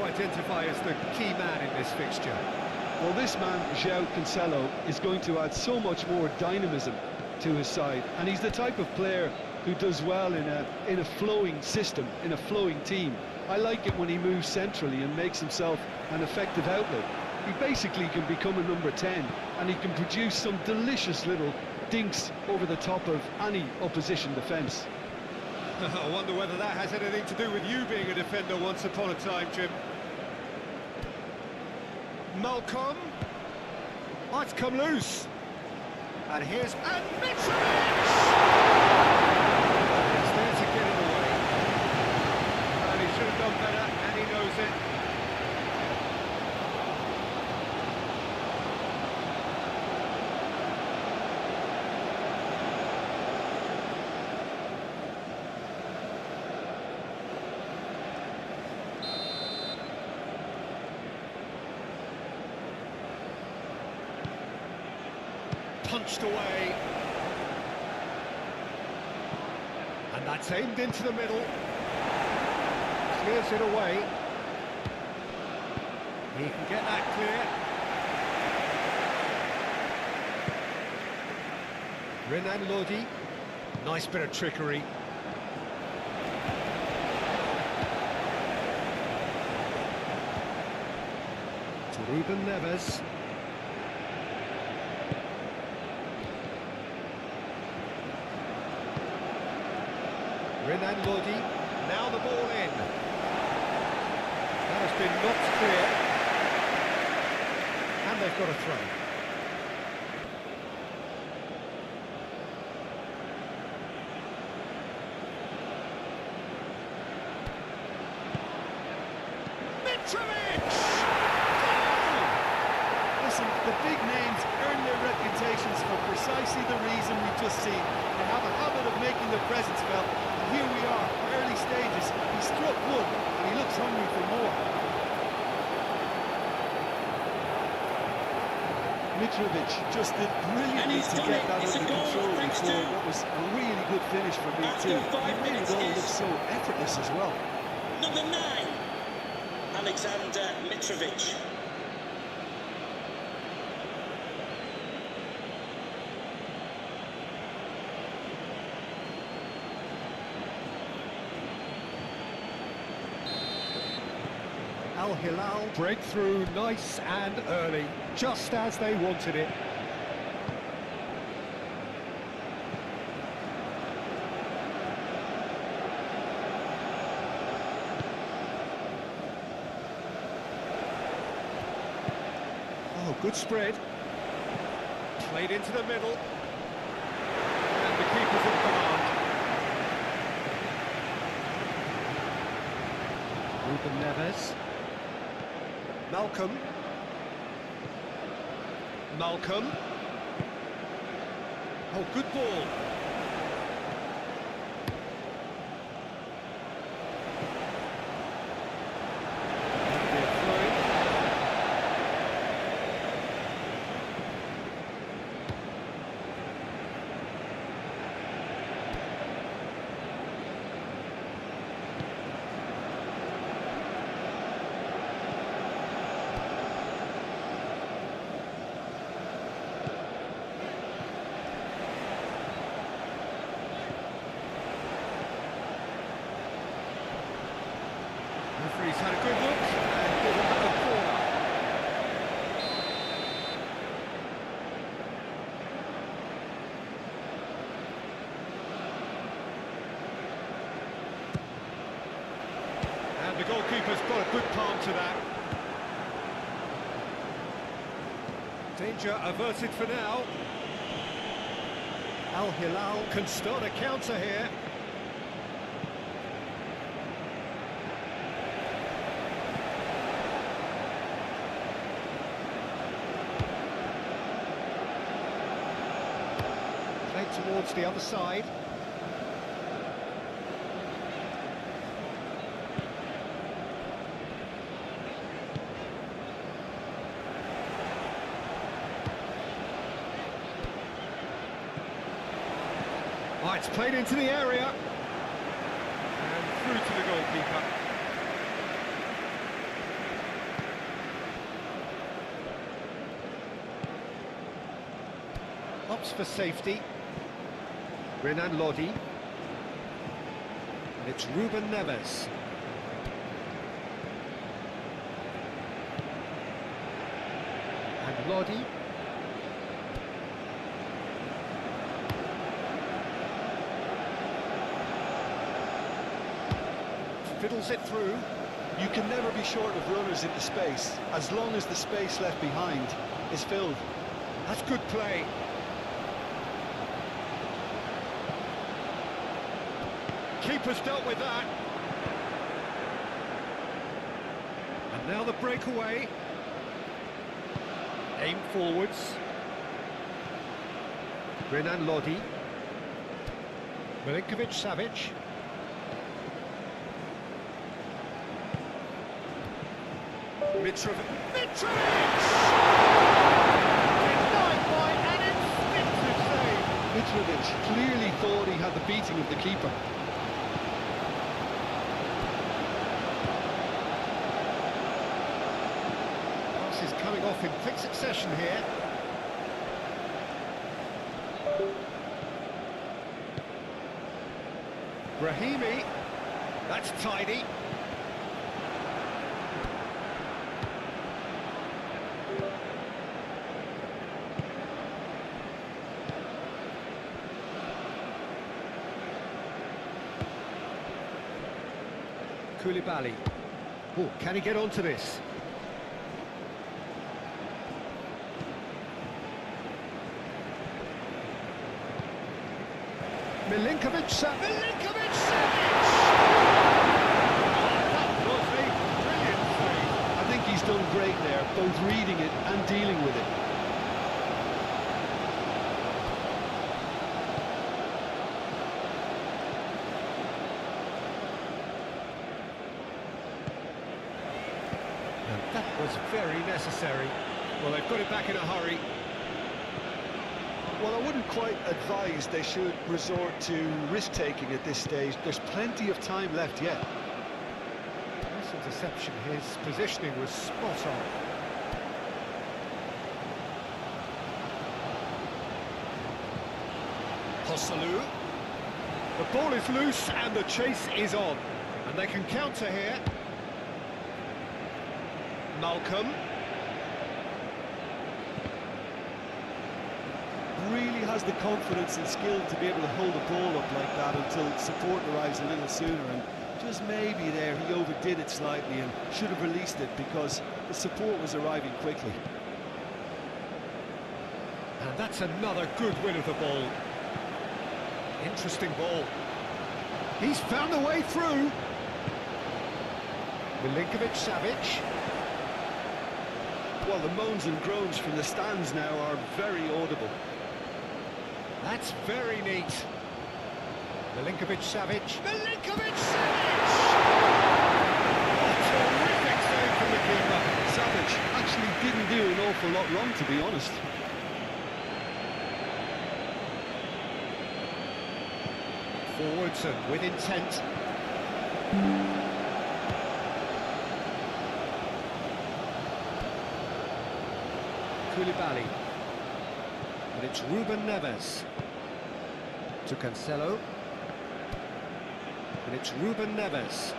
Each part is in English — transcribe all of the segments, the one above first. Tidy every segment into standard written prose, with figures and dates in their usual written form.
identify as the key man in this fixture? Well, this man, João Cancelo, is going to add so much more dynamism to his side, and he's the type of player who does well in a flowing system, in a flowing team. I like it when he moves centrally and makes himself an effective outlet. He basically can become a number 10, and he can produce some delicious little dinks over the top of any opposition defence. I wonder whether that has anything to do with you being a defender once upon a time, Jim. Malcolm. Might come loose. And here's... And Mitrovic! It's there to get it away. And he should have done better, and he knows it. Punched away, and that's aimed into the middle, clears it away, he can get that clear. Renan Lodi, nice bit of trickery. To Ruben Neves. Renan Lodi, now the ball in. That has been knocked clear. And they've got a throw. Mitrovic! Goal! Listen, the big names earn their reputations for precisely the reason we've just seen. They have a habit of making their presence felt. Here we are, early stages. He struck one, and he looks hungry for more. Mitrovic just did brilliantly to get that under control before what was a really good finish for me too. He made it all look so effortless as well. Number 9, Alexander Mitrovic. Hilal breakthrough, nice and early, just as they wanted it. Oh, good spread. Played into the middle. And the keeper's in command. Ruben Neves. Malcolm. Malcolm. Oh, good ball. Referee's had a good look and given him a corner. And the goalkeeper's got a good palm to that. Danger averted for now. Al Hilal can start a counter here. Towards the other side. Oh, it's played into the area. And through to the goalkeeper. steps for safety. Renan Lodi. And it's Ruben Neves. And Lodi. Fiddles it through. You can never be short of runners into space, as long as the space left behind is filled. That's good play. Keeper's dealt with that. And now the breakaway. Aim forwards. Renan Lodi. Milinkovic-Savic. Mitrovic! Denied by an instinctive save. Mitrovic clearly thought he had the beating of the keeper. Pass is coming off in quick succession here. Brahimi. That's tidy. Koulibaly. Oh, can he get onto this? Milinkovic-Savic! That was a brilliant save. I think he's done great there, both reading it and dealing with it. That was very necessary. Well, they've got it back in a hurry. Well, I wouldn't quite advise they should resort to risk-taking at this stage. There's plenty of time left yet. Nice interception. His positioning was spot on. Hosselu. The ball is loose and the chase is on. And they can counter here. Malcolm. Really has the confidence and skill to be able to hold the ball up like that until support arrives a little sooner, and just maybe there he overdid it slightly and should have released it because the support was arriving quickly. And that's another good win of the ball. Interesting ball. He's found a way through. Milinkovic-Savic. Well, the moans and groans from the stands now are very audible. That's very neat. Milinkovic-Savic. Milinkovic-Savic! Terrific save from the keeper. Savic actually didn't do an awful lot wrong, to be honest. Forwards and with intent. Koulibaly. And it's Ruben Neves. To Cancelo. And it's Ruben Neves.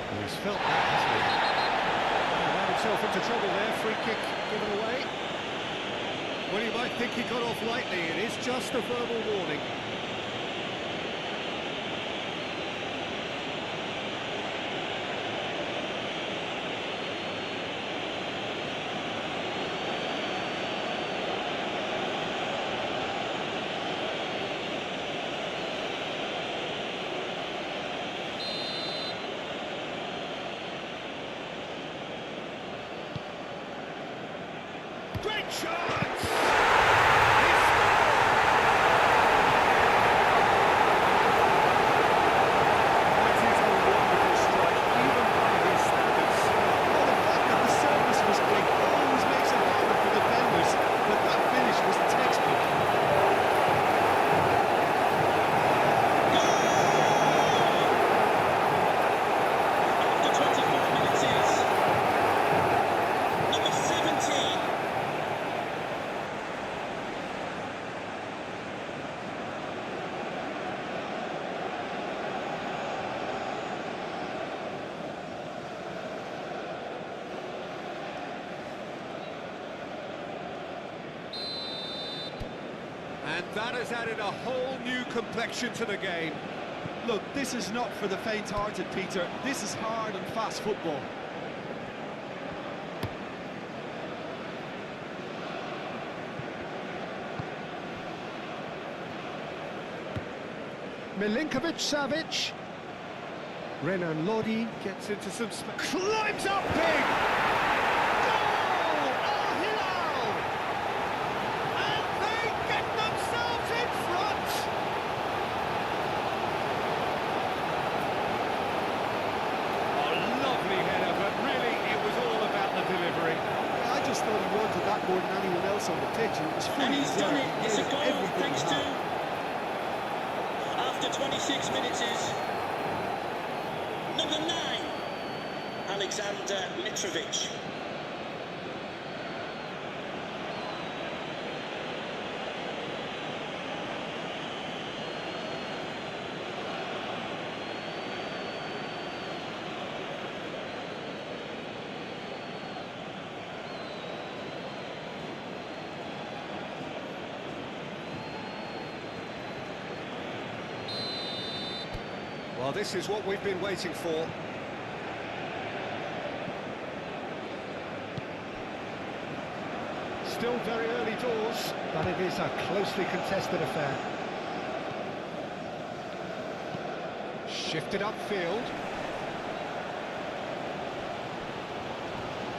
Well, he's felt that, hasn't he? Got himself into trouble there. Free kick given away. Well, you might think he got off lightly. It is just a verbal warning. Great chance! That has added a whole new complexion to the game. Look, this is not for the faint-hearted, Peter. This is hard and fast football. Milinkovic-Savic. Renan Lodi gets into some... climbs up big! Goal! Hilal! And they get themselves in front! A lovely header, but really it was all about the delivery. I just thought he wanted that more than anyone else on the pitch, and it was fully And he's done deserved. it. It's a He gave goal everything thanks he to... had. After 26 minutes is... number 9, Alexander Mitrovic. Well, this is what we've been waiting for. Still very early doors, but it is a closely contested affair. Shifted upfield.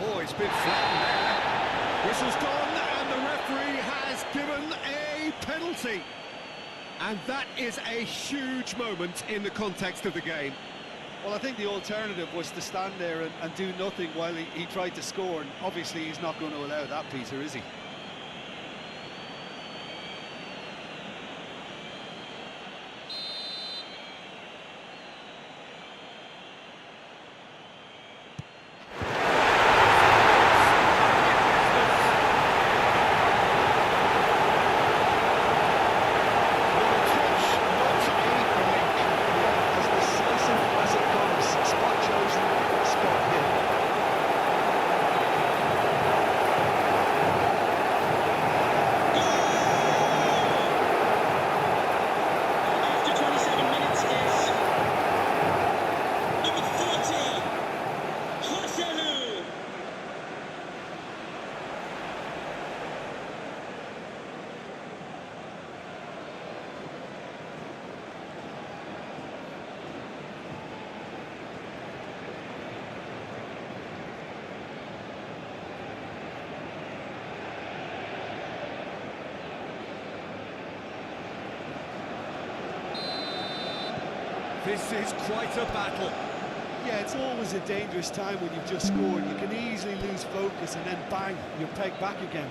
Oh, it's been flattened there. Whistle's gone, and the referee has given a penalty. And that is a huge moment in the context of the game. Well, I think the alternative was to stand there and do nothing while he tried to score, and obviously he's not going to allow that, Peter, is he? As decisive as it comes, spot chosen, spot hit. After 27 minutes is... number 30, Hilal. This is quite a battle. Yeah, it's always a dangerous time when you've just scored. You can easily lose focus and then bang, you're pegged back again.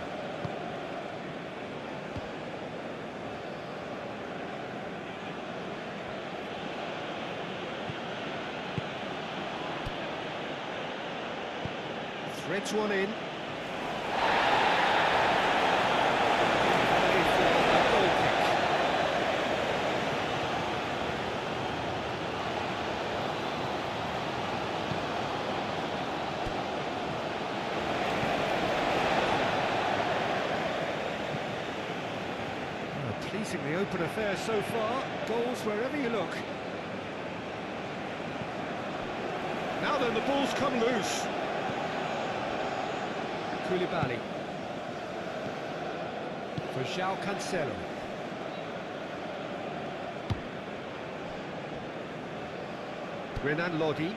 Threads one in. Pleasingly open affair so far. Goals wherever you look. Now then, the ball's come loose. Koulibaly. For João Cancelo. Renan Lodi.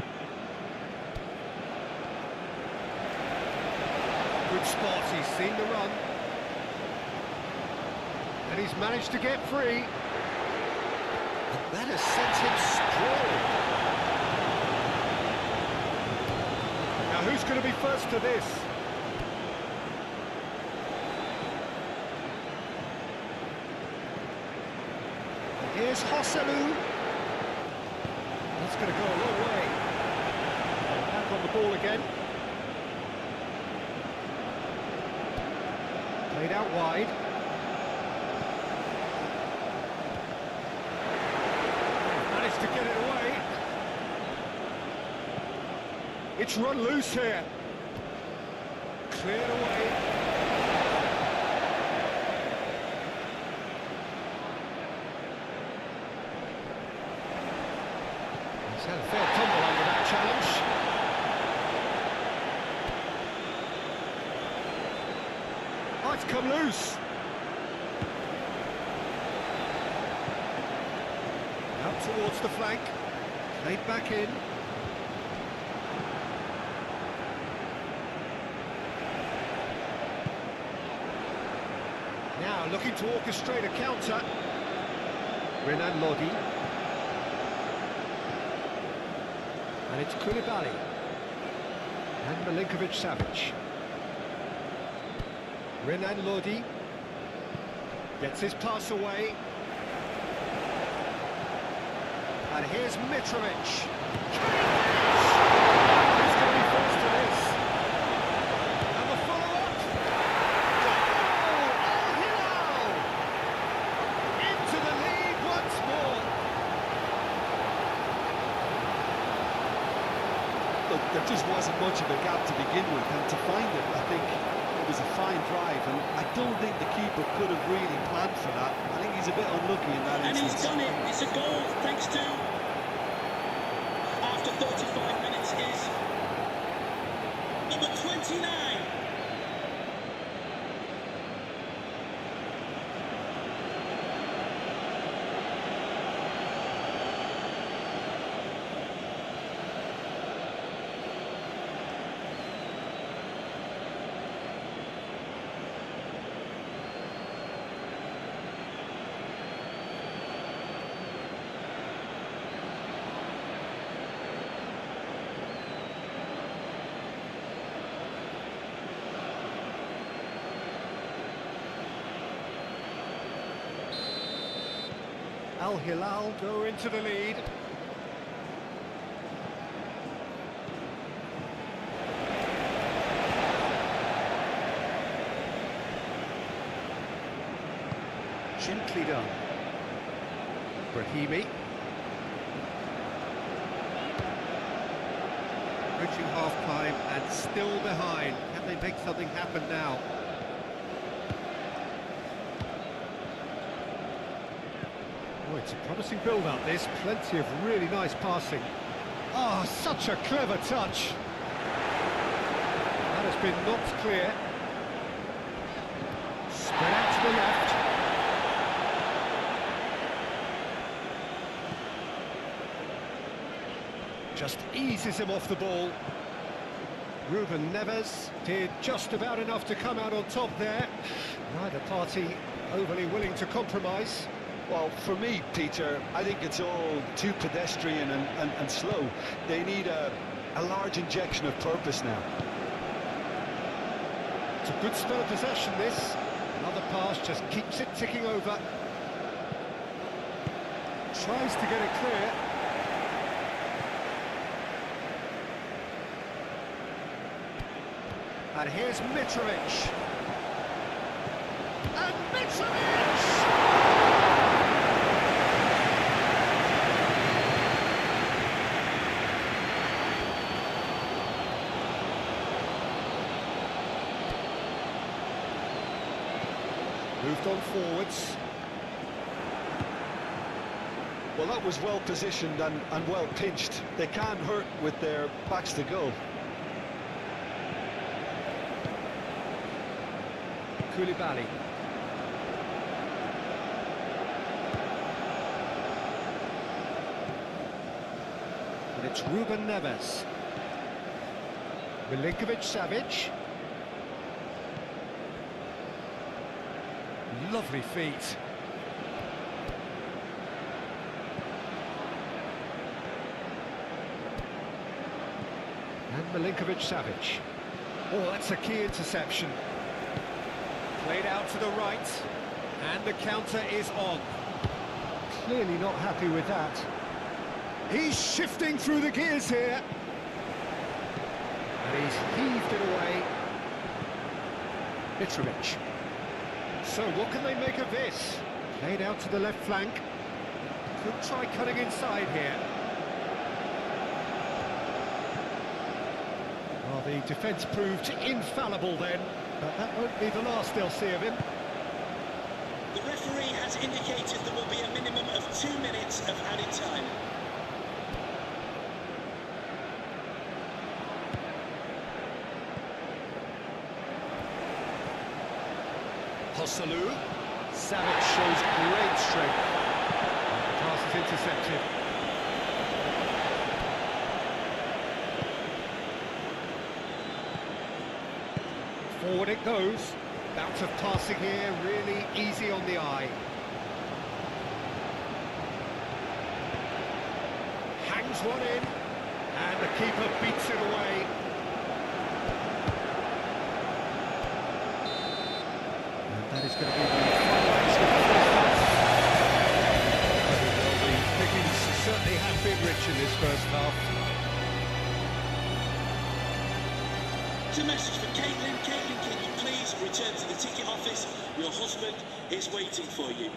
Good spot, he's seen the run. And he's managed to get free. But that has sent him sprawling. Now who's going to be first to this? And here's Joselu. That's going to go a long way. Back on the ball again. Played out wide. To get it away. It's run loose here. Cleared away. it's come loose. Out towards the flank. Played back in. Now looking to orchestrate a counter. Renan Lodi. And it's Koulibaly. And Milinkovic-Savic. Renan Lodi. Gets his pass away. And here's Mitrovic. He's going to be forced to this. And the follow-up. Goal! Al Hilal! Into the lead once more. Look, there just wasn't much of a gap to begin with, and to find it, I think it was a fine drive, and I don't think the keeper could have really planned for that. I think he's a bit unlucky in that And instance. he's done it. It's a goal thanks to, after 35 minutes, is number 29. Al Hilal go into the lead. Gently done. Brahimi. Reaching half-time and still behind. Can they make something happen now? Oh, it's a promising build-up, this. Plenty of really nice passing. Oh, such a clever touch. That has been knocked clear. Spread out to the left. Just eases him off the ball. Ruben Neves did just about enough to come out on top there. Neither party overly willing to compromise. Well, for me, Peter, I think it's all too pedestrian and slow. They need a large injection of purpose now. It's a good spell of possession, this. Another pass just keeps it ticking over. Tries to get it clear. And here's Mitrovic. And Mitrovic! Moved on forwards. Well, that was well positioned and well pinched. They can't hurt with their backs to goal. Koulibaly. And it's Ruben Neves. Milinkovic-Savic. Lovely feet. And Milinkovic-Savic. Oh, that's a key interception. Played out to the right, and the counter is on. Clearly not happy with that. He's shifting through the gears here. And he's heaved it away. Mitrovic. So what can they make of this? Played out to the left flank. Could try cutting inside here. Well, the defence proved infallible then, but that won't be the last they'll see of him. The referee has indicated there will be a minimum of 2 minutes of added time. Hosselu. Savic shows great strength. The pass is intercepted. Forward it goes. Bout of passing here, really easy on the eye. Hangs one in, and the keeper beats it away. And that is going to be the final action of the first half. Well, the pickings certainly have been rich in this first half. It's a message for Caitlin. Caitlin, can you please return to the ticket office? Your husband is waiting for you.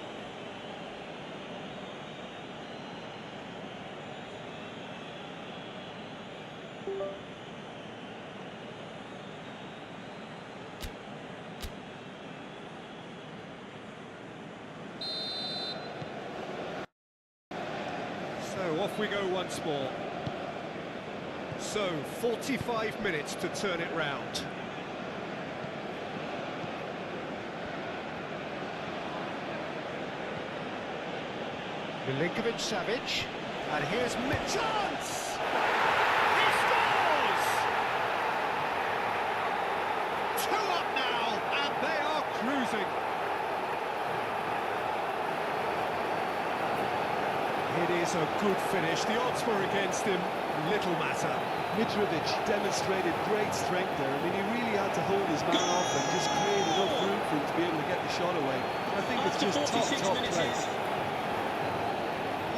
So off we go once more. So, 45 minutes to turn it round. Milinkovic-Savic, and here's chance! He scores! 2 up now, and they are cruising. It is a good finish. The odds were against him. Little matter. Mitrovic demonstrated great strength there. I mean, he really had to hold his man off and just create enough room for him to be able to get the shot away. I think it's just top play.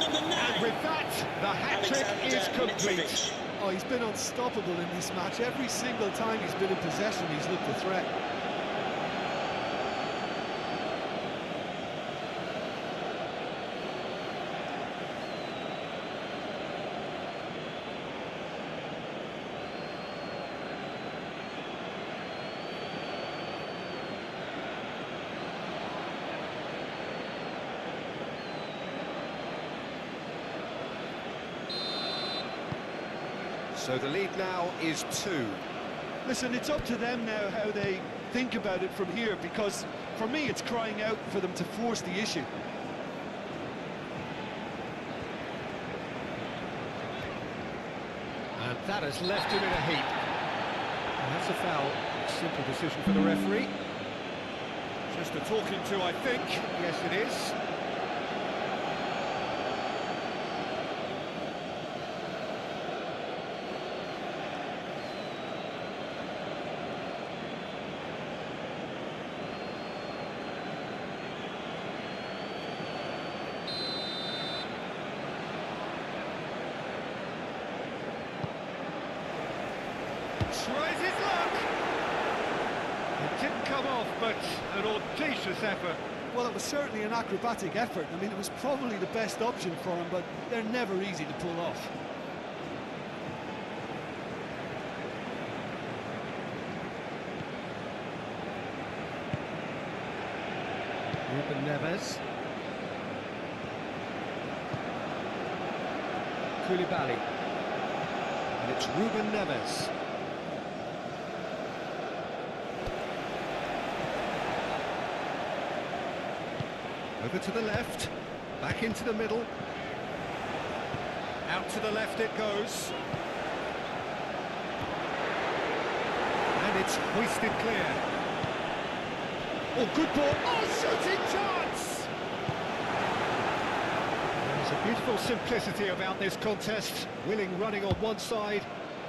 And with that, the hat-trick is complete. Mitrovic. Oh, he's been unstoppable in this match. Every single time he's been in possession, he's looked a threat. So the lead now is 2. Listen, it's up to them now how they think about it from here, because for me it's crying out for them to force the issue. And that has left him in a heap. And that's a foul. Simple decision for the referee. Just a talking to, I think. Yes, it is. Tries his luck. It didn't come off, but an audacious effort. Well, it was certainly an acrobatic effort. I mean, it was probably the best option for him, but they're never easy to pull off. Ruben Neves. Koulibaly. And it's Ruben Neves. Over to the left, back into the middle. Out to the left it goes. And it's hoisted clear. Oh, good ball. Oh, shooting chance! There's a beautiful simplicity about this contest. Willing running on one side,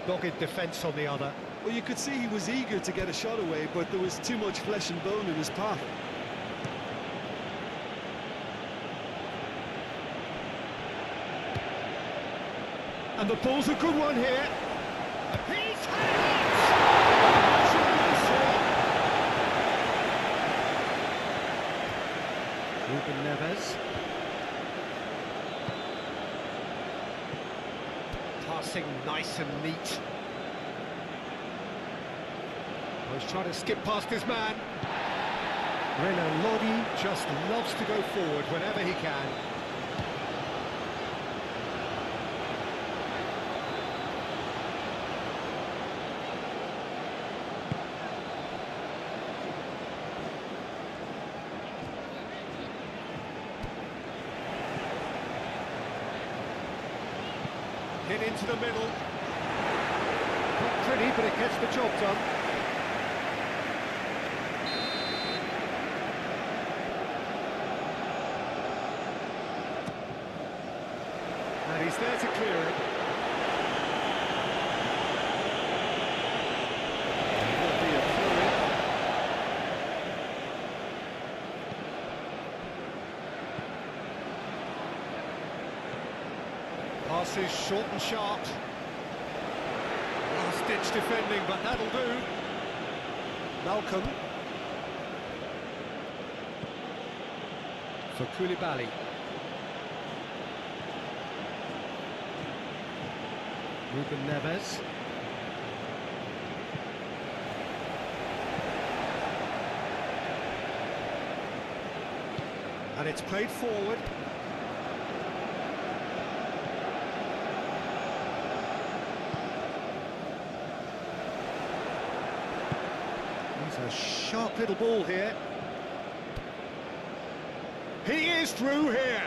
dogged defence on the other. Well, you could see he was eager to get a shot away, but there was too much flesh and bone in his path. And the ball's a good one here. He's had it! Ruben Neves. Passing nice and neat. Oh, he's trying to skip past his man. Renan Lodi just loves to go forward whenever he can. In into the middle. Not pretty, but it gets the job done. And he's there to clear it. Will be a throw-in. Passes short and sharp. Last-ditch defending, but that'll do. Malcolm. For Koulibaly. Ruben Neves. And it's played forward. It's a sharp little ball here. He is through here.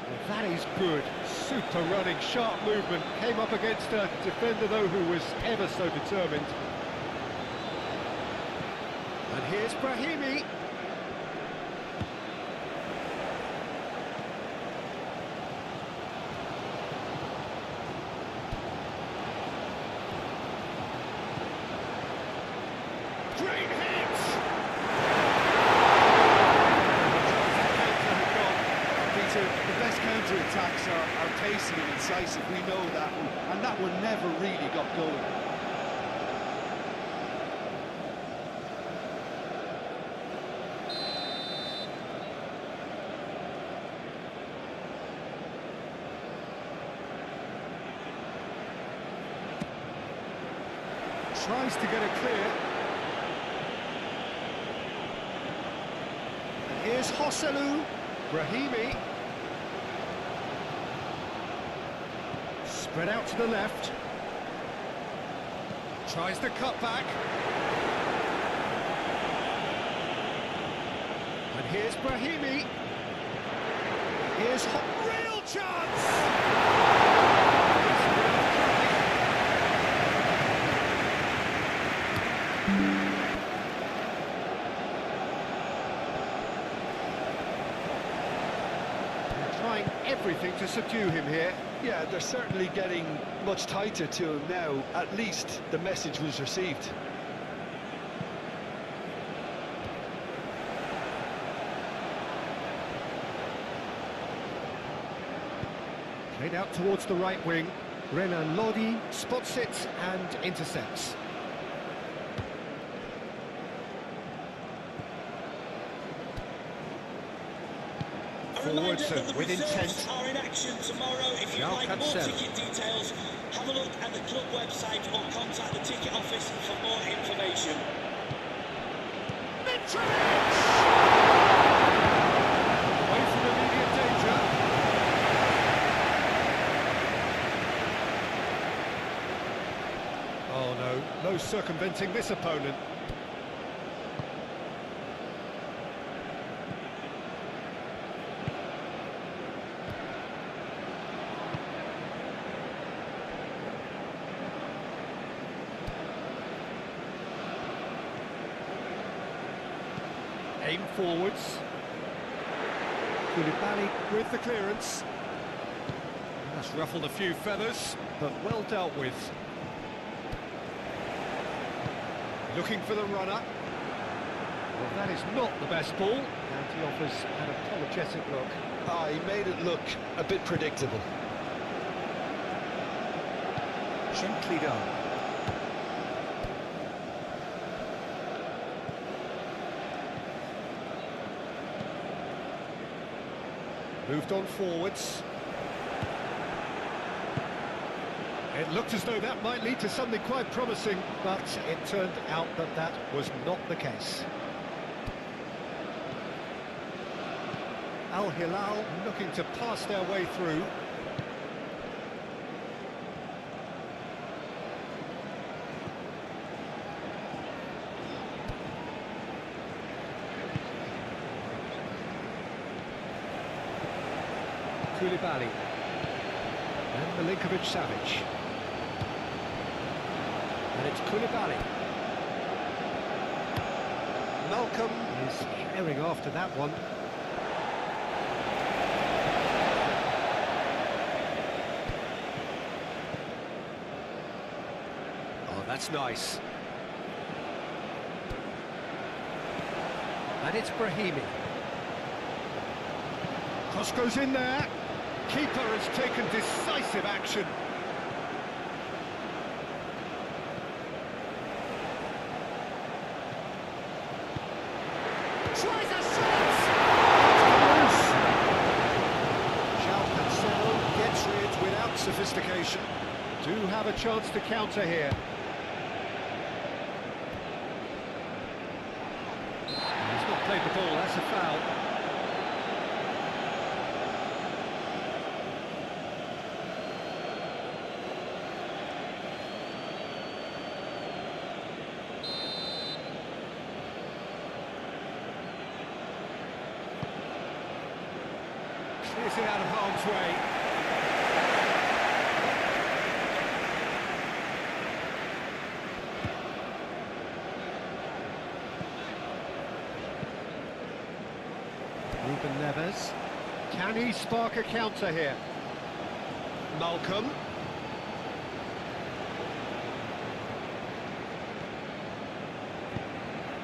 Well, that is good. Super running, sharp movement. Came up against a defender, though, who was ever so determined. And here's Brahimi. Great hit! Peter, the best counter-attacks are pacey and incisive, we know that one, and that one never really got going. Tries to get it clear. And here's Joselu. Brahimi. Spread out to the left. Tries the cut back. And here's Brahimi. Here's real chance! Trying everything to subdue him here. Yeah, they're certainly getting much tighter to him now. At least the message was received. Played out towards the right wing. Renan Lodi spots it and intercepts. Forwardson with intent. Are in action tomorrow. If you'd like more ticket details, have a look at the club website or contact the ticket office for more information. Mitrovic! Away from immediate danger. Oh no, no circumventing this opponent. Aim forwards. Koulibaly with the clearance. That's ruffled a few feathers, but well dealt with. Looking for the runner. Well, that is not the best ball, and he offers an apologetic look. He made it look a bit predictable. Gently done. Moved on forwards. It looked as though that might lead to something quite promising, but it turned out that that was not the case. Al Hilal looking to pass their way through. Koulibaly. Milinkovic-Savic. And it's Koulibaly. Malcolm is herring after that one. Oh, that's nice. And it's Brahimi. Cross goes in there. Keeper has taken decisive action. Tries a shot! Cancelo gets rid without sophistication. Do have a chance to counter here. He's not played the ball, that's a foul. Clears it out of harm's way. Ruben Neves. Can he spark a counter here? Malcolm.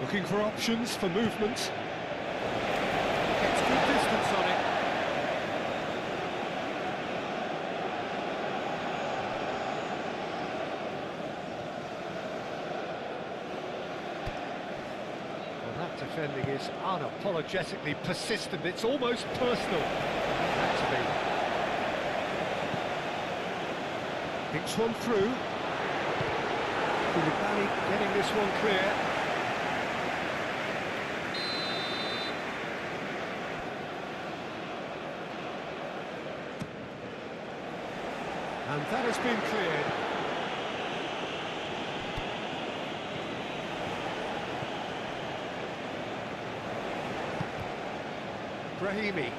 Looking for options for movement. Gets good distance on it. Defending is unapologetically persistent, it's almost personal. Had to be. Picks one through. Koulibaly getting this one clear. And that has been cleared. Brahimi.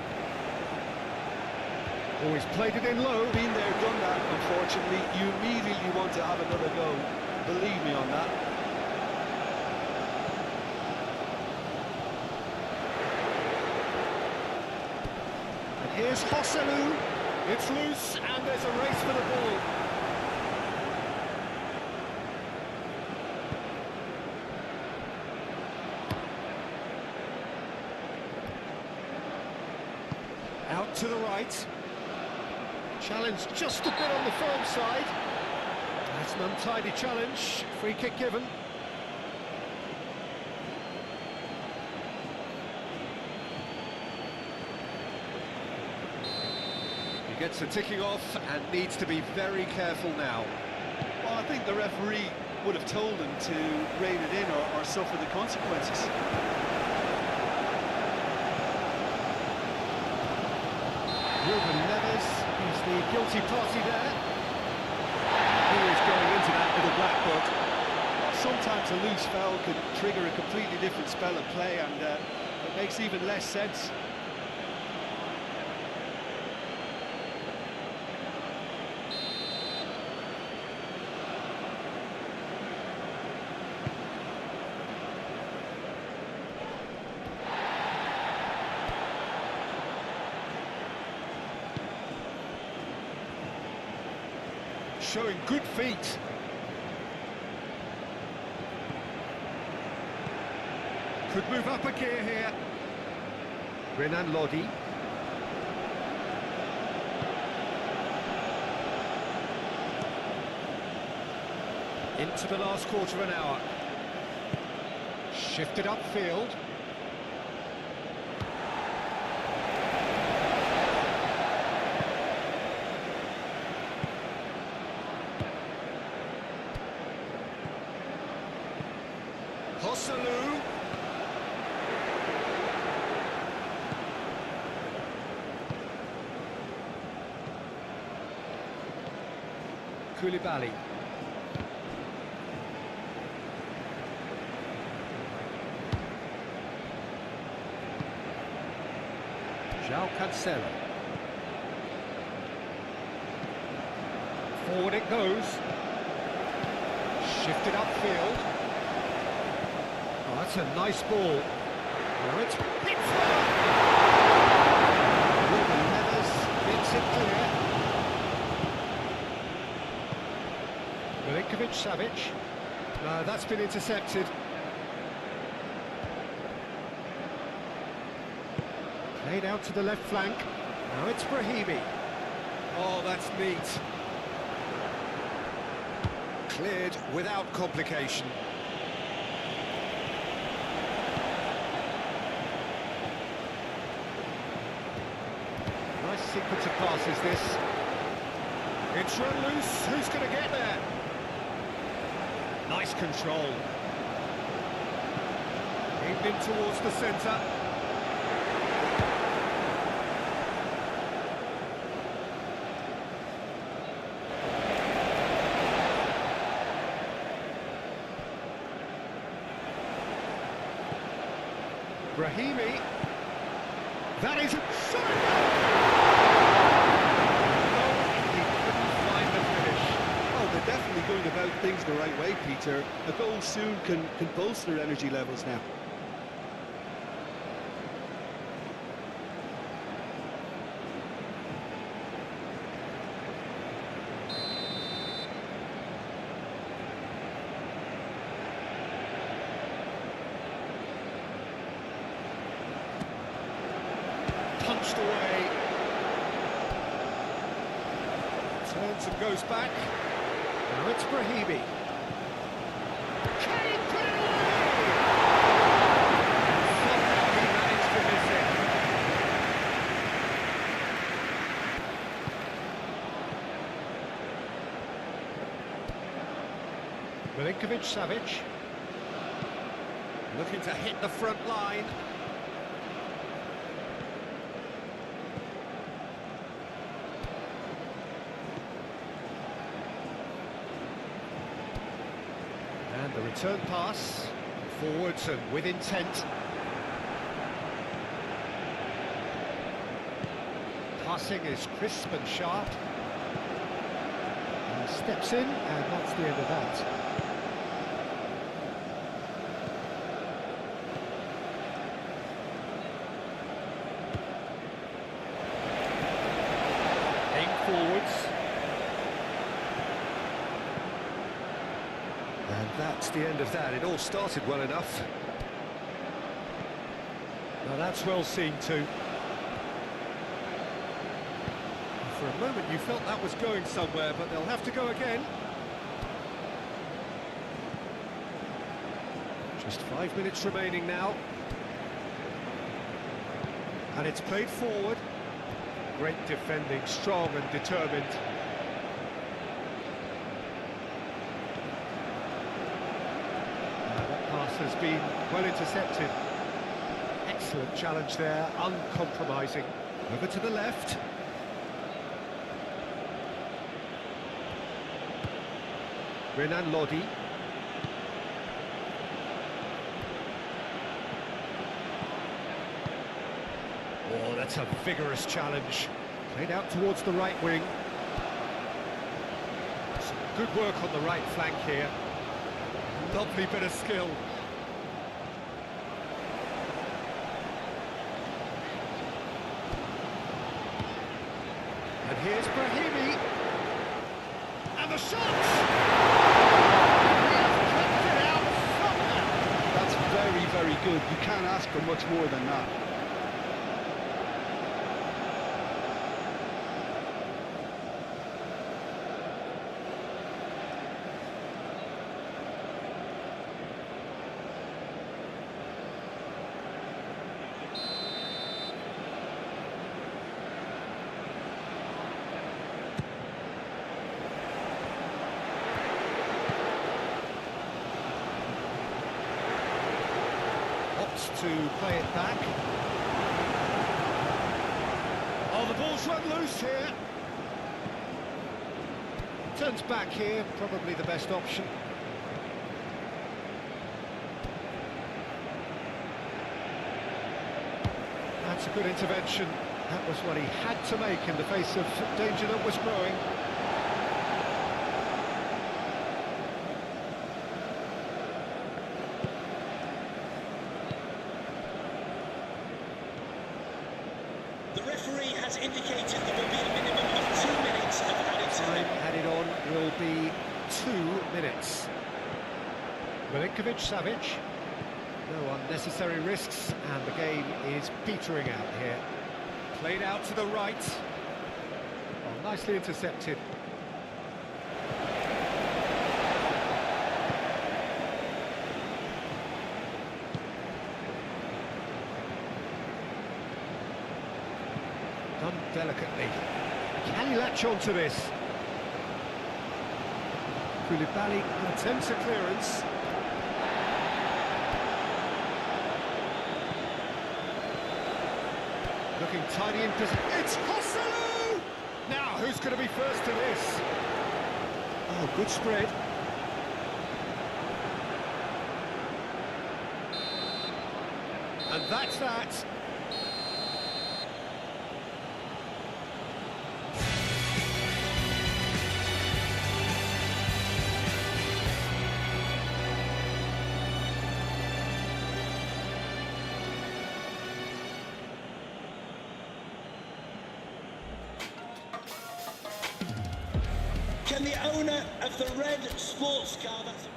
Always played it in low. Been there, done that, unfortunately. You immediately want to have another go. Believe me on that. And here's Joselu. It's loose, and there's a race for the ball. Out to the right. Challenge just a bit on the firm side. That's an untidy challenge. Free kick given. He gets the ticking off and needs to be very careful now. Well, I think the referee would have told him to rein it in or suffer the consequences. Ruben Neves, he's the guilty party there. He is going into that with a black book. Sometimes a loose foul can trigger a completely different spell of play, and it makes even less sense. Showing good feet. Could move up a gear here. Renan Lodi. Into the last quarter of an hour. Shifted upfield. Joselu. Koulibaly. Cancelo. Forward it goes. Shifted upfield. Oh, that's a nice ball. Oh, it's hit far. Leathers gets it clear. Milinkovic-Savic. No, that's been intercepted. Played out to the left flank. Now it's Brahimi. Oh, that's neat. Cleared without complication. Nice sequence of passes, this. It's run loose. Who's going to get there? Nice control. Aimed in towards the centre. Brahimi. That is a shot! He couldn't find the finish. Oh, they're definitely going about things the right way, Peter. A goal soon can bolster energy levels now. Punched away. Turns and goes back. Now it's Brahimi. Can he put it away? Somehow he managed to miss it. Milinkovic-Savic. Looking to hit the front line. And the return pass, forwards and with intent. Passing is crisp and sharp. And steps in, and that's the end of that. Aim forwards. And that's the end of that. It all started well enough. Now that's well seen too. For a moment you felt that was going somewhere, but they'll have to go again. Just 5 minutes remaining now. And it's played forward. Great defending, strong and determined. Has been well intercepted. Excellent challenge there, uncompromising. Over to the left. Renan Lodi. Oh, that's a vigorous challenge. Played out towards the right wing. Some good work on the right flank here. Lovely bit of skill. And here's Brahimi. And the shot! He has kept it out somehow. That's very, very good. You can't ask for much more than that. To play it back. Oh, the ball's run loose here. Turns back here, probably the best option. That's a good intervention. That was what he had to make in the face of danger that was growing. The referee has indicated there will be a minimum of 2 minutes of added Time time. added on will be 2 minutes. Milinkovic-Savic. No unnecessary risks, and the game is petering out here. Played out to the right. Oh, nicely intercepted. Done delicately. Can he latch on to this? Koulibaly attempts a clearance. Looking tidy in position. It's Joselu! Now, who's going to be first to this? Oh, good spread. And that's that. Can the owner of the red sports car... That's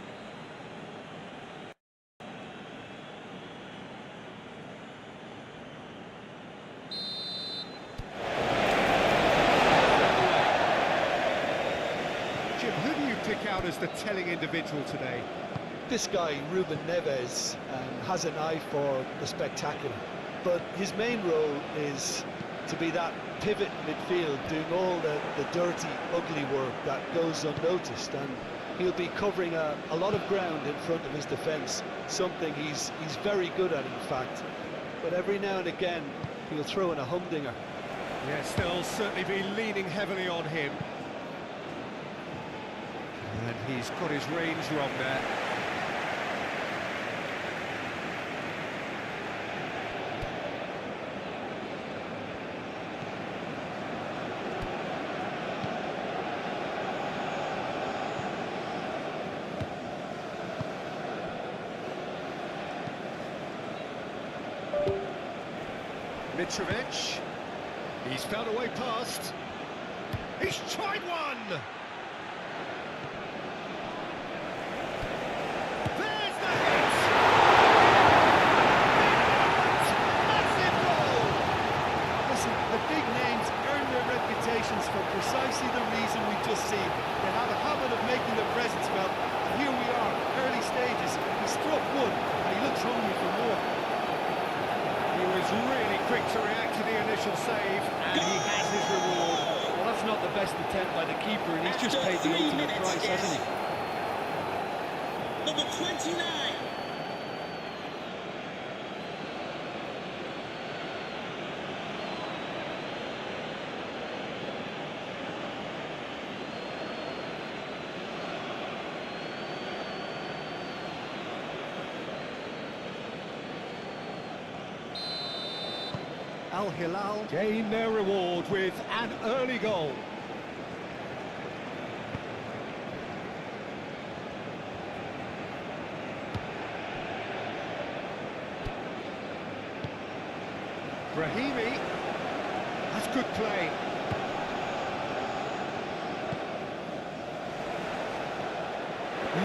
Jim, who do you pick out as the telling individual today? This guy, Ruben Neves, has an eye for the spectacular, but his main role is to be that pivot in midfield, doing all the dirty, ugly work that goes unnoticed, and he'll be covering a lot of ground in front of his defence, something he's very good at, in fact. But every now and again, he'll throw in a humdinger. Yes, they'll certainly be leaning heavily on him. And he's got his range wrong there. Mitrovic, he's found a way past. He's tried one! There's the hit! Massive goal! Listen, the big names earn their reputations for precisely the reason we've just seen. They have a habit of making their presence felt, and here we are, early stages. He struck one, and he looks hungry for more. He was really quick to react to the initial save, and he has his reward. Well, that's not the best attempt by the keeper, and he's just After paid the 3 ultimate minutes, price, yes. hasn't he? number 29. Al Hilal gain their reward with an early goal. Brahimi, that's good play.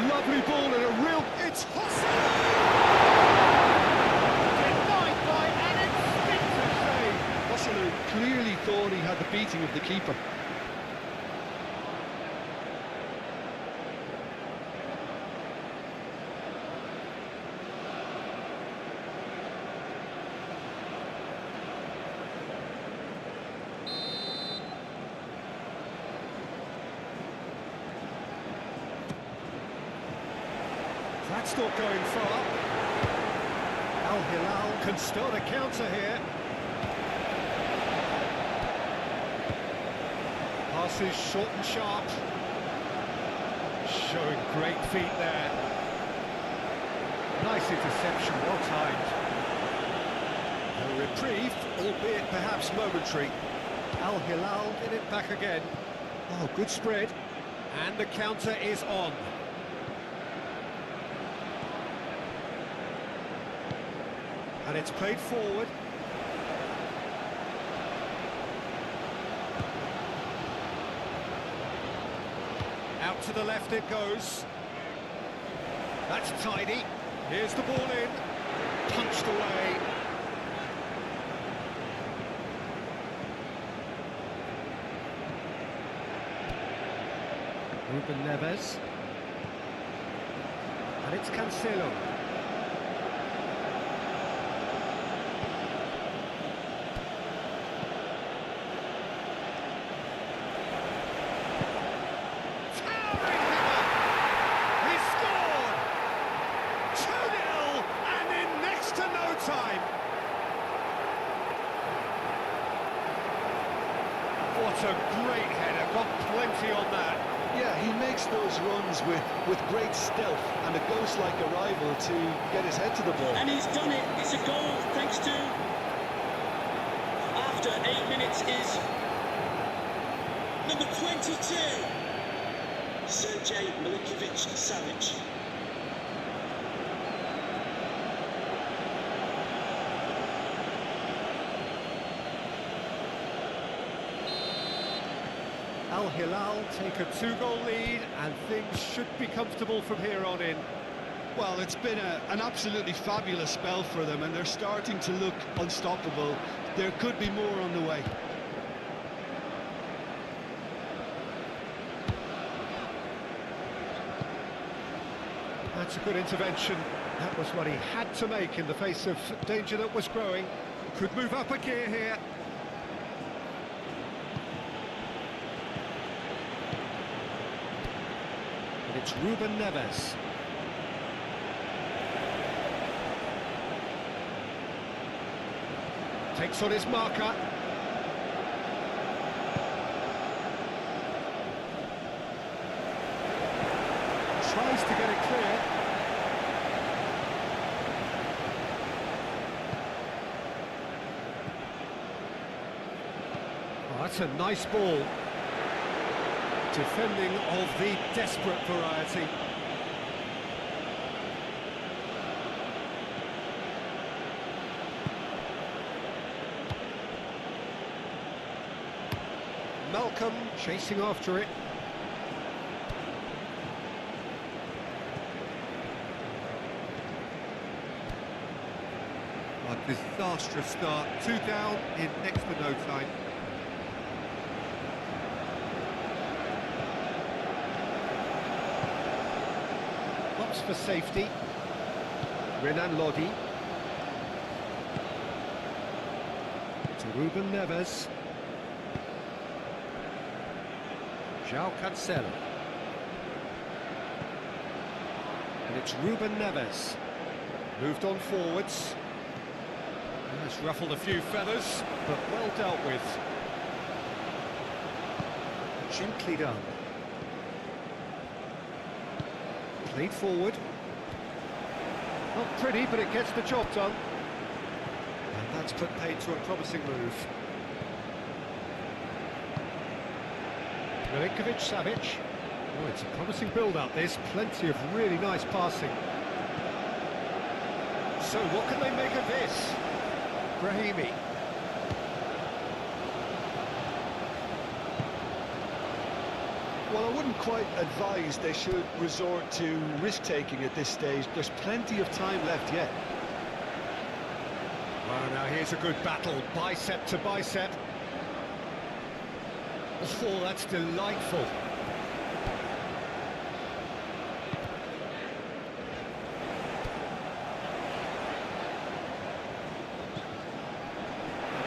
Lovely ball and a real... It's Joselu! Denied by an instinctive save. Joselu clearly thought he had the beating of the keeper. That's not going far. Al Hilal can start a counter here. Passes short and sharp. Showing great feet there. Nice interception, well timed. A reprieve, albeit perhaps momentary. Al Hilal get it back again. Oh, good spread. And the counter is on. And it's played forward. to the left it goes. That's tidy. Here's the ball in. Punched away. Ruben Neves. And it's Cancelo. Towering header! He scored! 2-0 and in next to no time. What a great header, got plenty on that. Yeah, he makes those runs with great stealth and a ghost-like arrival to get his head to the ball. And he's done it. It's a goal thanks to, after 8 minutes, is number 22, Sergej Milinkovic-Savic. Al Hilal take a 2-goal lead and things should be comfortable from here on in. Well, it's been an absolutely fabulous spell for them, and they're starting to look unstoppable. There could be more on the way. That's a good intervention. That was what he had to make in the face of danger that was growing. Could move up a gear here. And it's Ruben Neves. Takes on his marker. Tries to get it clear. Oh, that's a nice ball. Defending of the desperate variety. Malcolm chasing after it. A disastrous start. 2 down in next to no time. Lots for safety. Renan Lodi. To Ruben Neves. João Cancelo. And it's Ruben Neves. Moved on forwards. Has ruffled a few feathers, but well dealt with. Gently done. Played forward. Not pretty, but it gets the job done. And that's put paid to a promising move. Milinkovic-Savic. Oh, it's a promising build-up, this. Plenty of really nice passing. So, what can they make of this? Brahimi. Well, I wouldn't quite advise they should resort to risk-taking at this stage. There's plenty of time left yet. Well, now here's a good battle, bicep to bicep. Oh, that's delightful.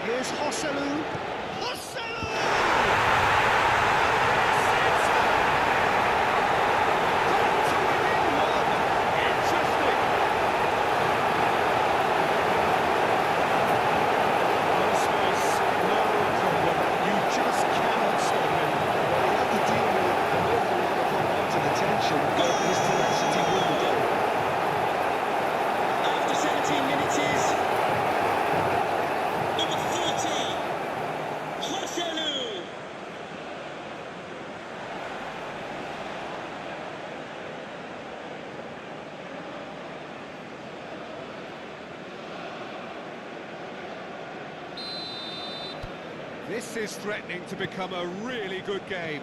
Here's Joselu. Joselu! Got to within one. Interesting. No space, no problem. You just cannot stop him. Well, he had to deal with an awful lot of unwanted attention, but his tenacity won the day. After 17 minutes is number 40, Joselu. This is threatening to become a really good game.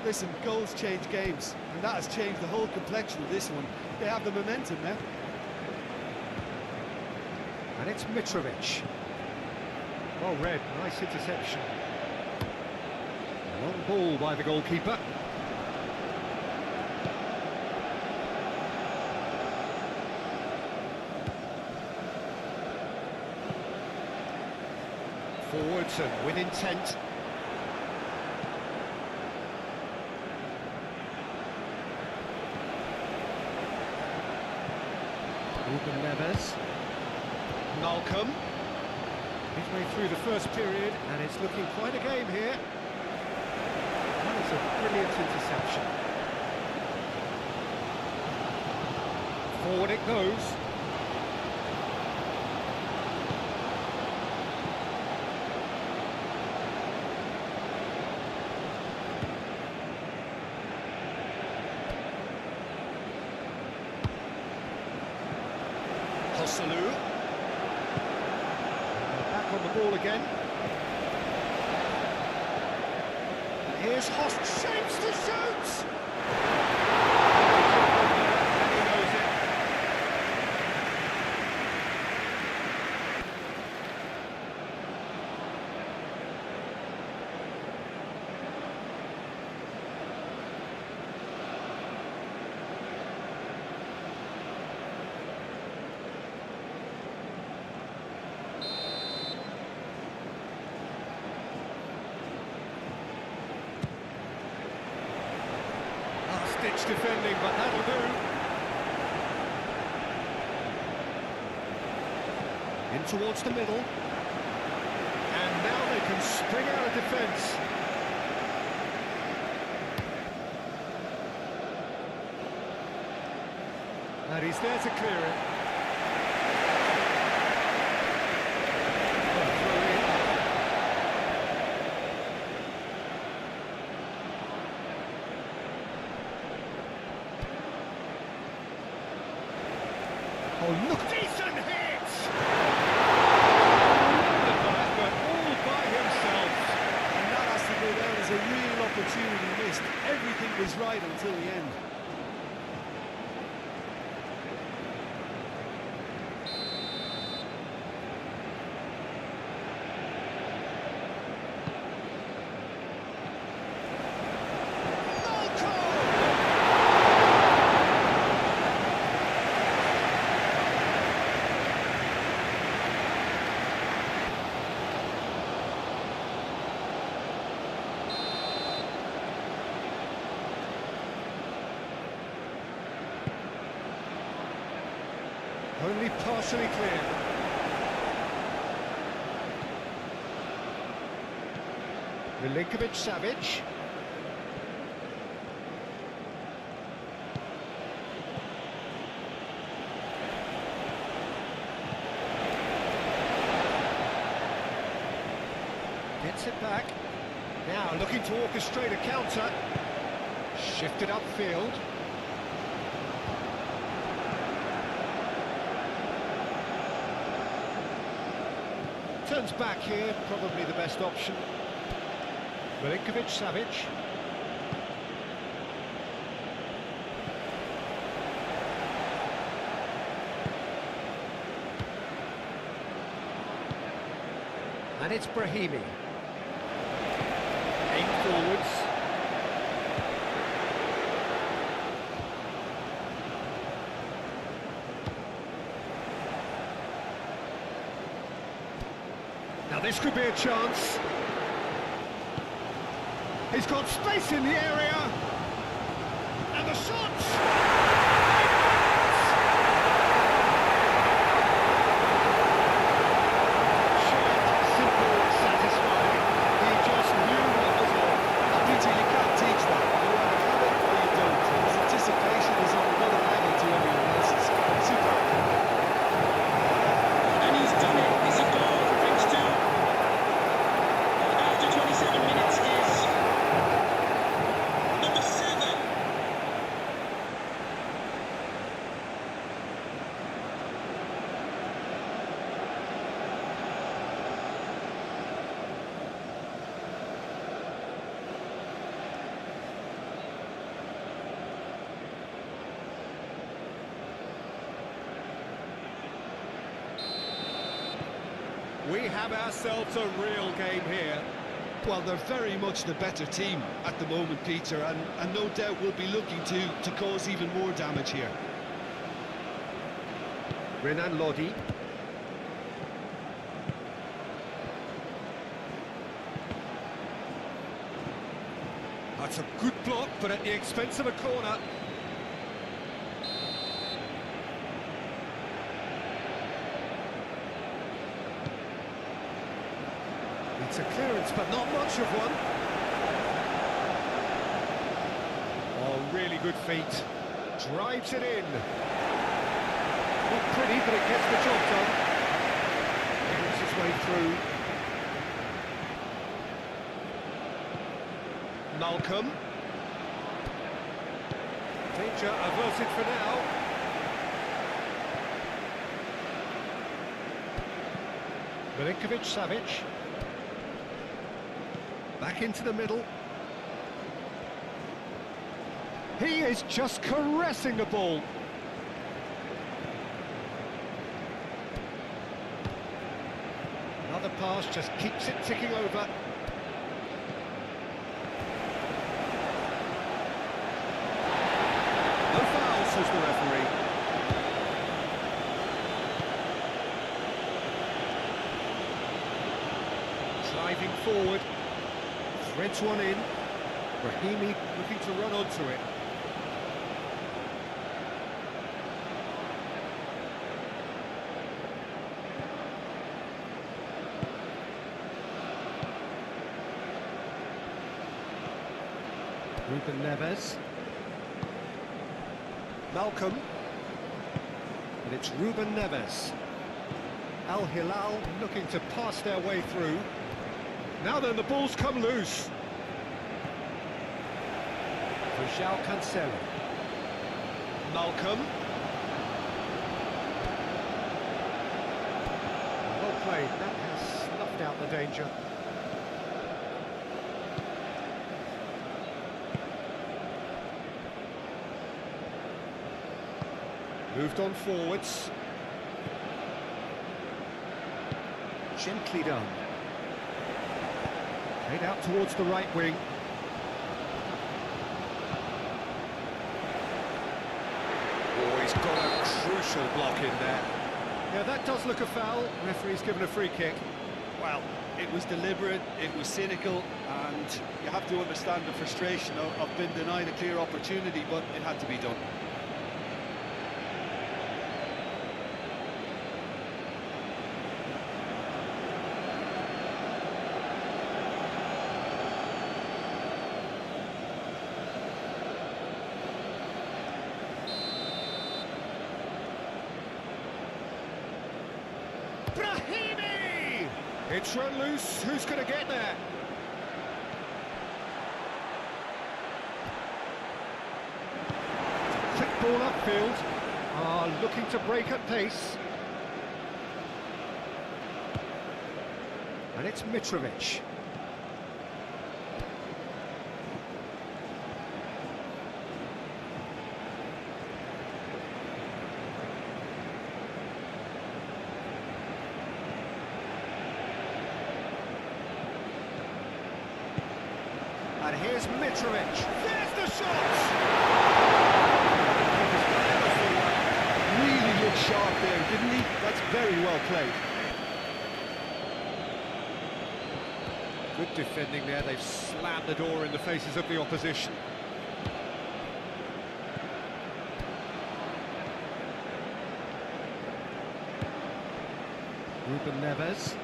Listen, goals change games, and that has changed the whole complexion of this one. They have the momentum now. And it's Mitrovic. Well read, nice interception. Long ball by the goalkeeper. Forwards and with intent. Ruben Neves. Malcolm. He's way through the first period, and it's looking quite a game here. That is a brilliant interception. Forward it goes. Salou. Back on the ball again. And here's Host, shapes to shoot! And he knows it. Ditch defending, but that'll do. In towards the middle. And now they can spring out of defence. And he's there to clear it. Oh, look, decent hit! But all by himself. And that has to go down as a real opportunity missed. Everything was right until the end. Only partially clear. Milinkovic-Savic. Gets it back. Now looking to orchestrate a counter. Shifted upfield. Turns back here, probably the best option. Milinkovic-Savic. And it's Brahimi. Aim forwards. Now this could be a chance. He's got space in the area. And the shot! We have ourselves a real game here. Well, they're very much the better team at the moment, Peter, and no doubt will be looking to cause even more damage here. Renan Lodi. That's a good block, but at the expense of a corner. It's a clearance, but not much of one. Oh, really good feet. Drives it in. Not pretty, but it gets the job done. Works his way through. Malcolm. Danger averted for now. Milinkovic-Savic. Back into the middle. He is just caressing the ball. Another pass just keeps it ticking over. No foul, says the referee. Driving forward. Threads one in. Brahimi looking to run onto it. Ruben Neves. Malcolm. And it's Ruben Neves. Al Hilal looking to pass their way through. Now then, the ball's come loose. For João Cancelo. Malcolm. Well played, that has snuffed out the danger. Moved on forwards. Gently done. Played out towards the right wing. Oh, he's got a crucial block in there. Yeah, that does look a foul. Referee's given a free kick. Well, it was deliberate, it was cynical, and you have to understand the frustration of being denied a clear opportunity, but it had to be done. Brahimi! It's run loose. Who's going to get there? Quick ball upfield. Looking to break at pace. And it's Mitrovic. And here's Mitrovic. There's the shot! Really looked sharp there, didn't he? That's very well played. Good defending there. They've slammed the door in the faces of the opposition. Ruben Neves.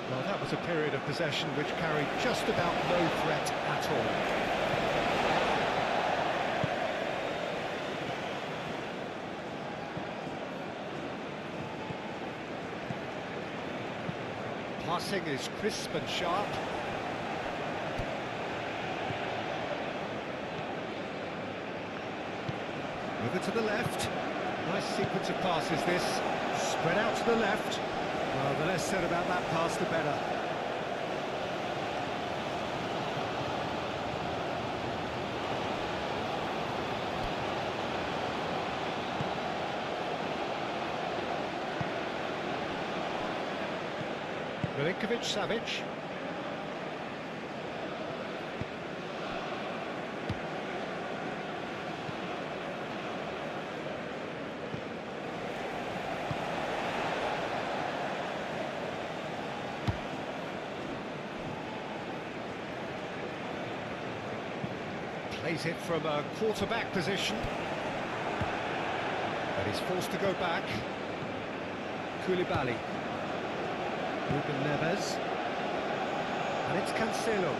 Well, that was a period of possession which carried just about no threat at all. Passing is crisp and sharp. Over to the left. Nice sequence of passes this. Spread out to the left. Well, the less said about that pass, the better. Milinkovic-Savic. Plays it from a quarterback position. But he's forced to go back. Koulibaly. Ruben Neves. And it's Cancelo.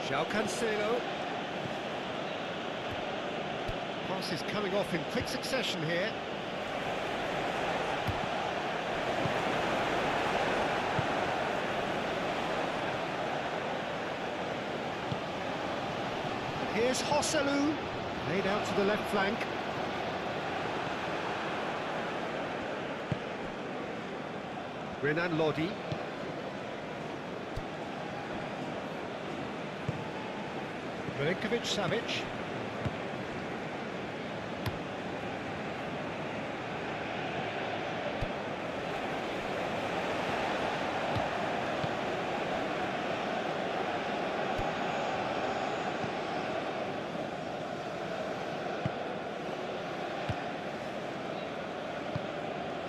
João Cancelo. Pass is coming off in quick succession here. Here's Joselu, laid out to the left flank. Renan Lodi. Milinkovic-Savic.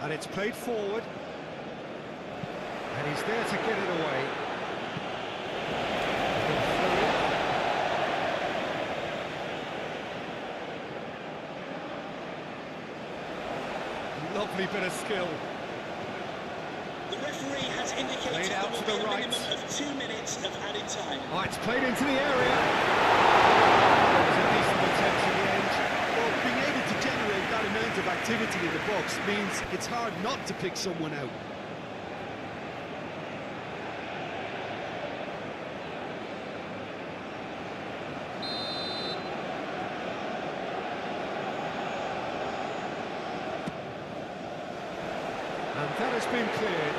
And it's played forward. And he's there to get it away. Lovely bit of skill. The referee has indicated Played out to there the will be a right. minimum of 2 minutes of added time. Oh, it's played into the area. It was a decent attempt in the end. Well, being able to generate that amount of activity in the box means it's hard not to pick someone out. And that has been cleared.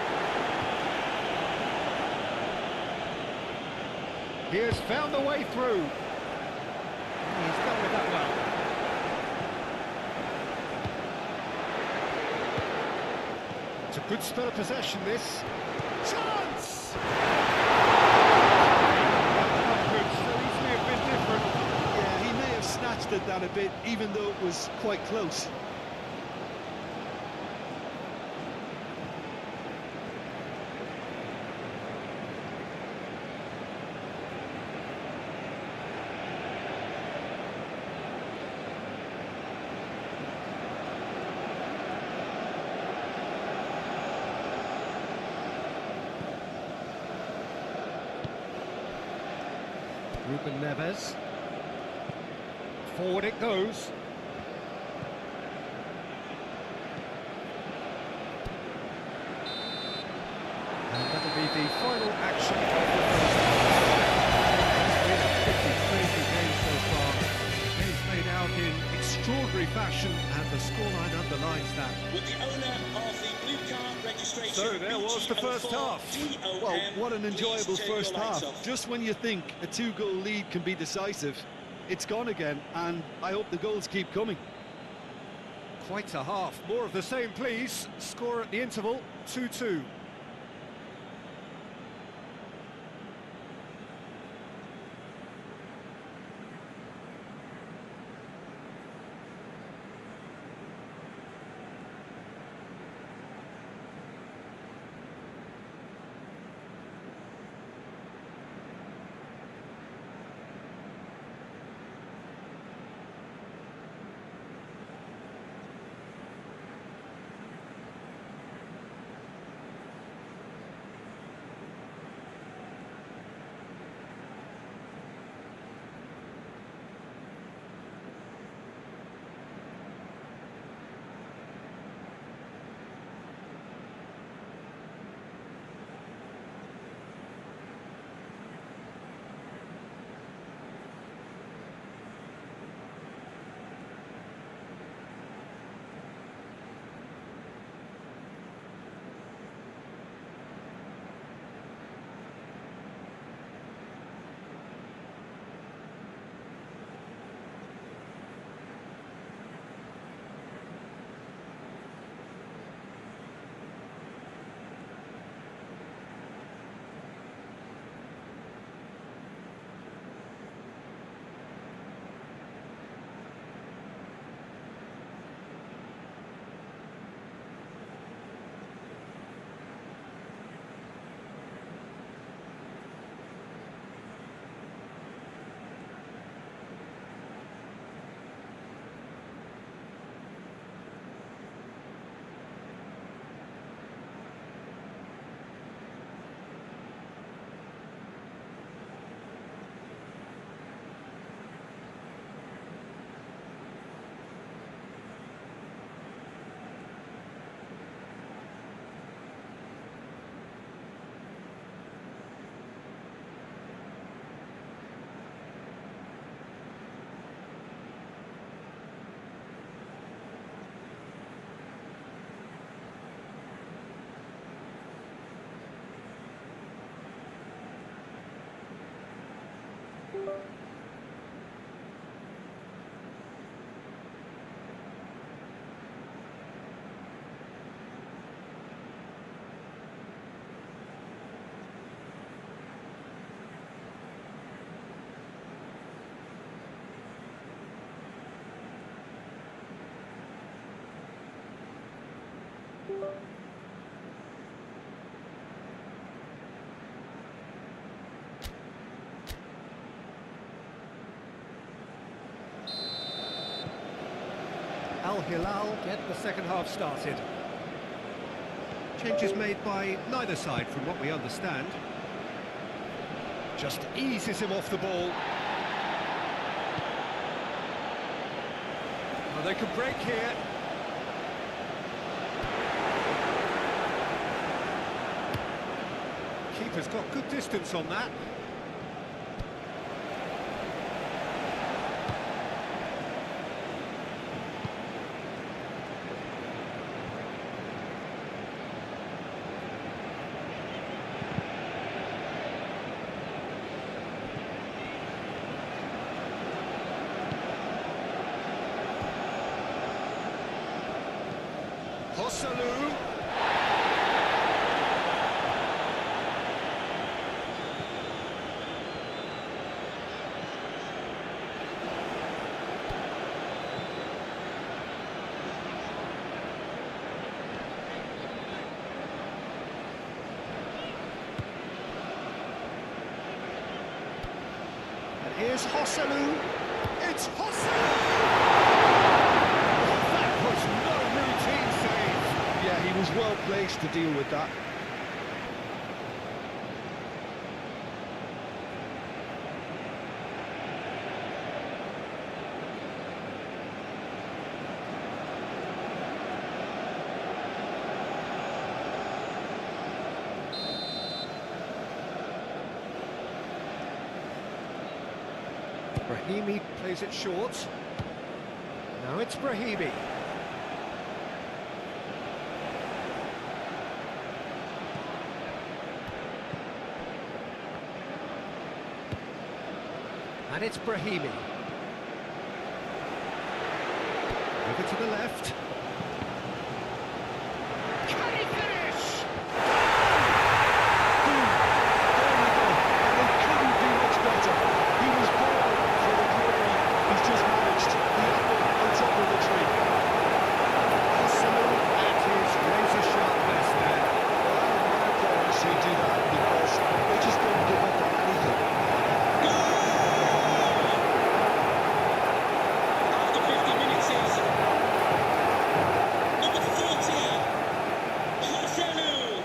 He has found the way through. He's dealt with that well. It's a good spell of possession, this. Chance! That could so easily have been different. Yeah, he may have snatched at that a bit, even though it was quite close. Ruben Neves. Forward it goes. And that'll be the final action of the first half. It's been a pretty crazy game so far. The game's played out in extraordinary fashion, and the scoreline underlines that. With the owner of the blue car registration. So there was the first half. Well, what an enjoyable Please turn first your lights half. off. Just when you think a two-goal lead can be decisive, it's gone again, and I hope the goals keep coming. Quite a half. More of the same, please. Score at the interval, 2-2. Al Hilal get the second half started. Changes made by neither side from what we understand. Just eases him off the ball. Well, they could break here. Keeper's got good distance on that. Hosselu. And here's Hosselu. It's Hosselu! That was no routine save. Yeah, he was well placed to deal with that. Brahimi plays it short. Now it's Brahimi. And it's Brahimi. Over to the left. Can he finish? Boom! There we go. And it couldn't be much better. He was born for the glory. He's just managed the apple on top of the tree. Hosselu at his razor-sharp best there. I admire players who do that because they just don't give up on anything. After 50 minutes is number 40, Hosselu.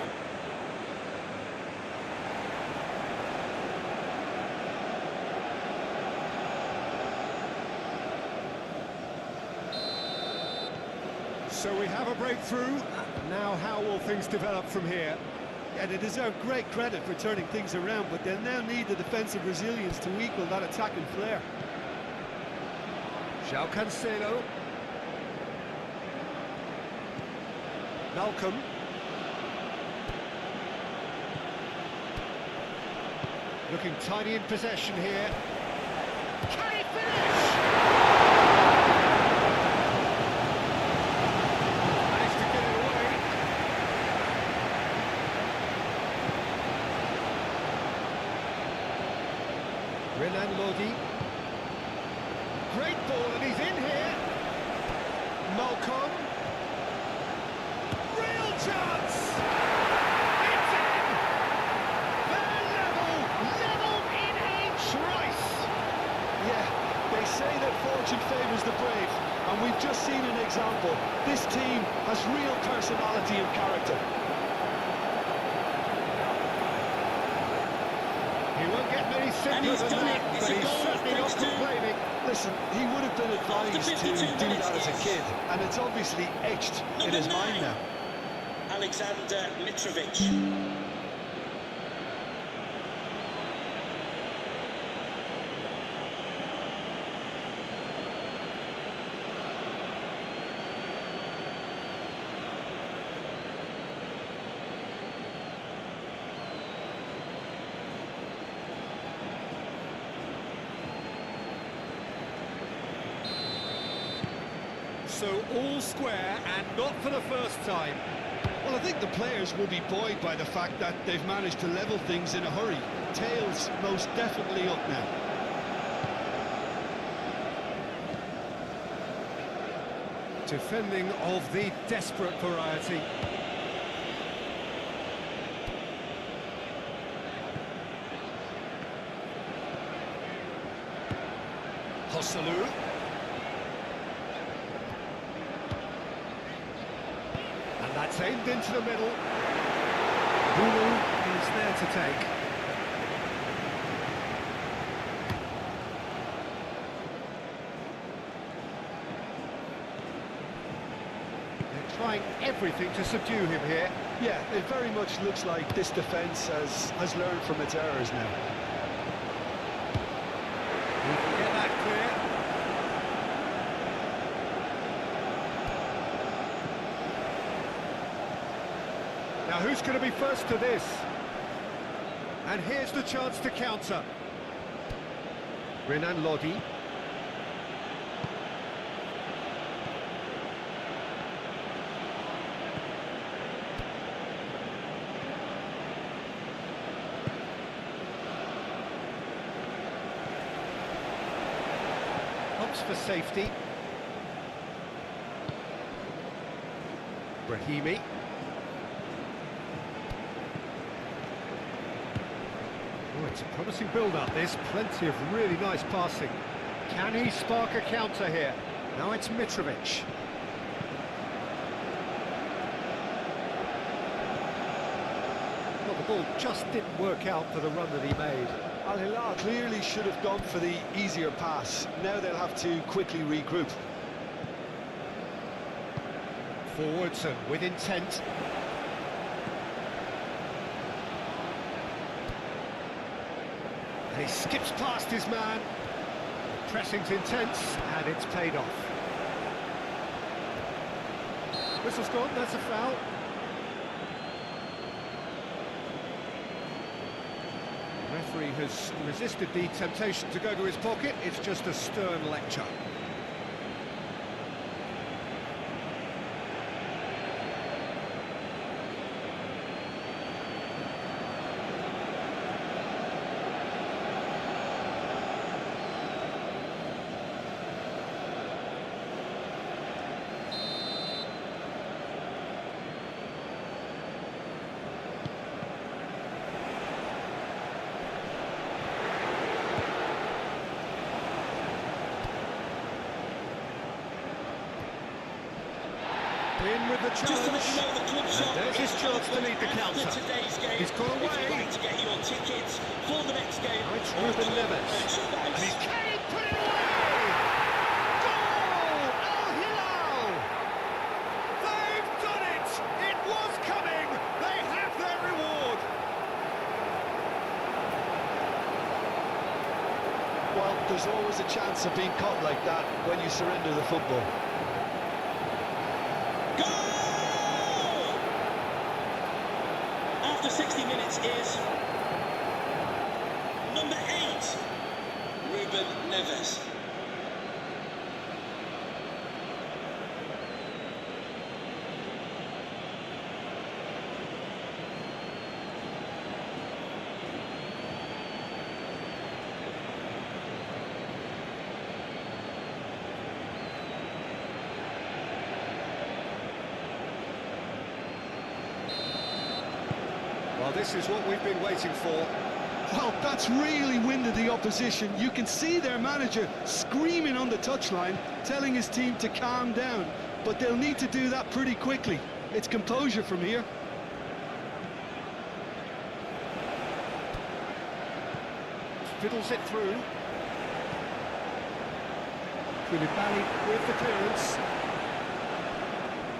So we have a breakthrough. Now how will things develop from here? Yeah, they deserve great credit for turning things around, but they'll now need the defensive resilience to equal that attacking flair. João Cancelo. Malcolm. Looking tidy in possession here. Can he finish? Managed to get it away. Renan Lodi. Great ball, and he's in here. Malcolm. Real chance! It's in! They're level in a trice! Yeah, they say that fortune favours the brave, and we've just seen an example. This team has real personality and character. He won't get many simpler he's than done that, it. It's but a he's goal, certainly not thanks to- complaining. Listen, he would have been advised to 52 do minutes, that as a yes. kid, and it's obviously etched in Number his mind 9, now. Alexander Mitrovic. So all square, and not for the first time. Well, I think the players will be buoyed by the fact that they've managed to level things in a hurry. Tails most definitely up now. Defending of the desperate variety. Salou. And that's aimed into the middle. Bulu is there to take. They're trying everything to subdue him here. Yeah, it very much looks like this defence has learned from its errors now. He can get that clear. Now who's going to be first to this? And here's the chance to counter. Renan Lodi. Hopes for safety. Brahimi. Oh, it's a promising build-up, this. Plenty of really nice passing. Can he spark a counter here? Now it's Mitrovic. Well, the ball just didn't work out for the run that he made. Al Hilal clearly should have gone for the easier pass. Now they'll have to quickly regroup. Forwards and with intent. And he skips past his man. The pressing's intense, and it's paid off. Whistle's gone, that's a foul. The referee has resisted the temptation to go to his pocket. It's just a stern lecture. In with the challenge, Just to let you know, the club shop and there's his is chance to open lead the after counter. today's game. He's gone If you'd away. like to get your tickets for the next game, Now it's or Ruben club Neves. merchandise. And he's Kane, put it away! Goal! Al Hilal! They've done it! It was coming! They have their reward! Well, there's always a chance of being caught like that when you surrender the football. After 60 minutes is number 8, Ruben Neves. Well, this is what we've been waiting for. Well, that's really winded the opposition. You can see their manager screaming on the touchline, telling his team to calm down. But they'll need to do that pretty quickly. It's composure from here. Fiddles it through. Koulibaly with the clearance.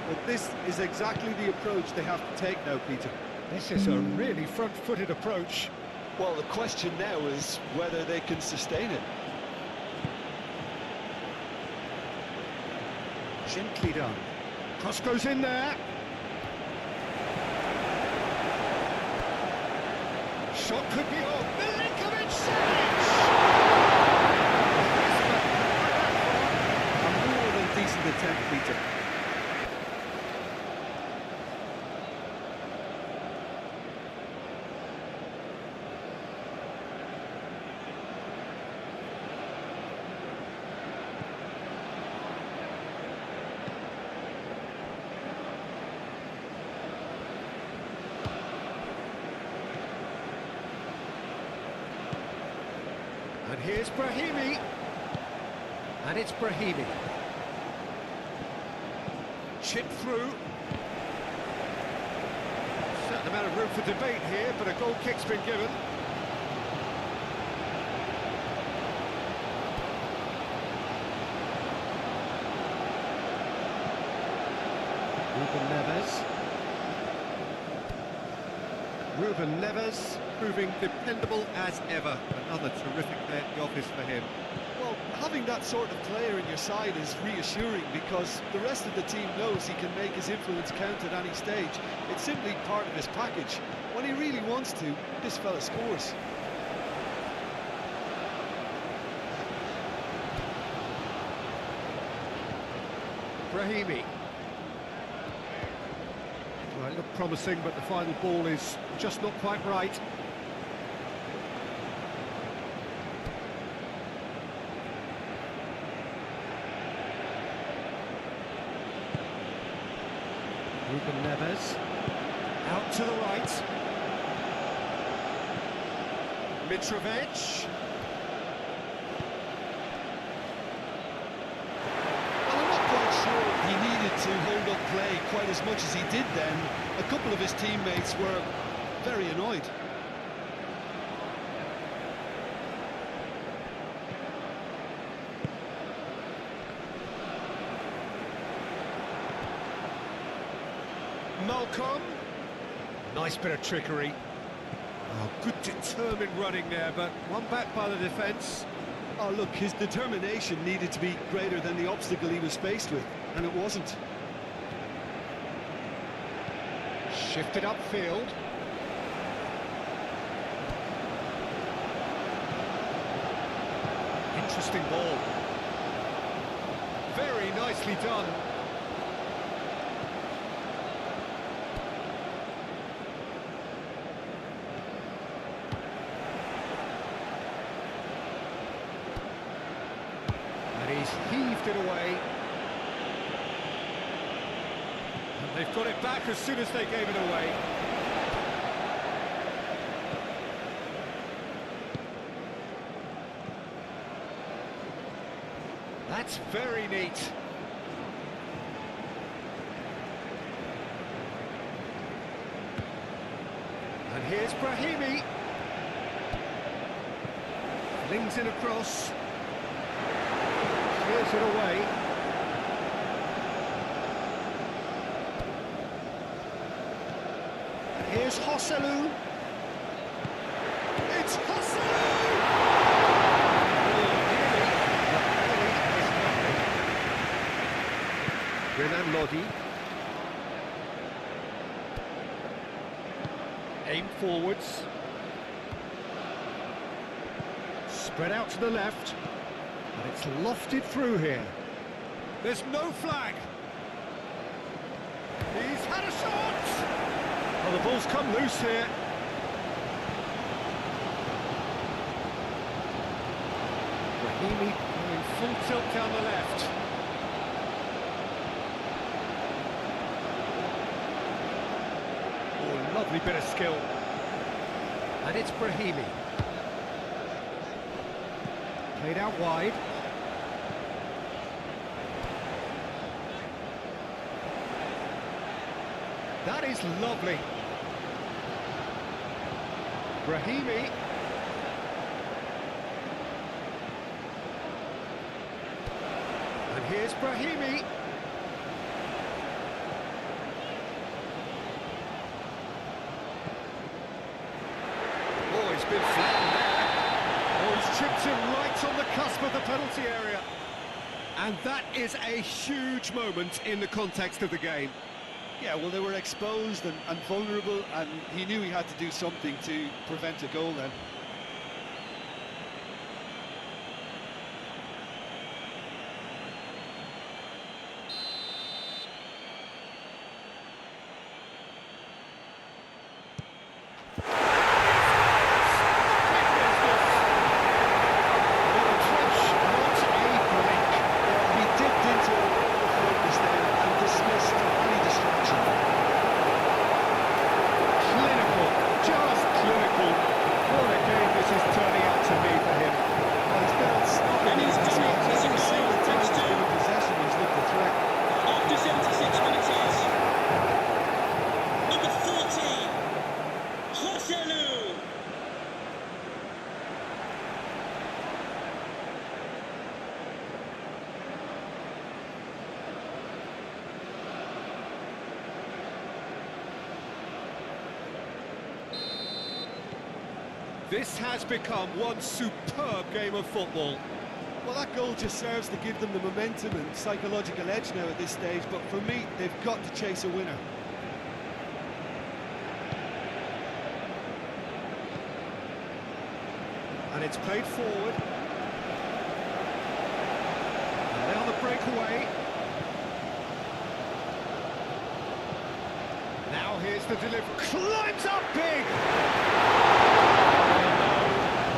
But this is exactly the approach they have to take now, Peter. This is a really front-footed approach. Well, the question now is whether they can sustain it. Gently done. Cross goes in there. Shot could be on. Milinkovic-Savic! A more than decent attempt, Peter. And here's Brahimi. And it's Brahimi. Chip through. Certain amount of room for debate here, but a goal kick's been given. Ruben Neves proving dependable as ever. Another terrific day at the office for him. Well, having that sort of player in your side is reassuring because the rest of the team knows he can make his influence count at any stage. It's simply part of his package. When he really wants to, this fella scores. Brahimi. Well, it looked promising, but the final ball is just not quite right. Ruben Neves. Out to the right. Mitrovic. He needed to hold up play quite as much as he did then. A couple of his teammates were very annoyed. Malcolm. Nice bit of trickery. Oh, good determined running there, but one back by the defence. Oh, look, his determination needed to be greater than the obstacle he was faced with, and it wasn't. Shifted upfield. Interesting ball. Very nicely done. He's heaved it away. And they've got it back as soon as they gave it away. That's very neat. And here's Brahimi. Flings it across. Clears it away. And here's Hosselu. It's Hosselu! Renan Lodi. Aim forwards. Spread out to the left. And it's lofted through here. There's no flag. He's had a shot! Well, the ball's come loose here. Brahimi going full tilt down the left. Oh, lovely bit of skill. And it's Brahimi. Played out wide. That is lovely. Brahimi. And here's Brahimi. Oh, he's been flattened there. Oh, he's chipped him right on the cusp of the penalty area. And that is a huge moment in the context of the game. Yeah, well, they were exposed and vulnerable, and he knew he had to do something to prevent a goal then. This has become one superb game of football. Well, that goal just serves to give them the momentum and psychological edge now at this stage, but for me, they've got to chase a winner. And it's played forward. And now the breakaway. Now here's the delivery. Climbs up big!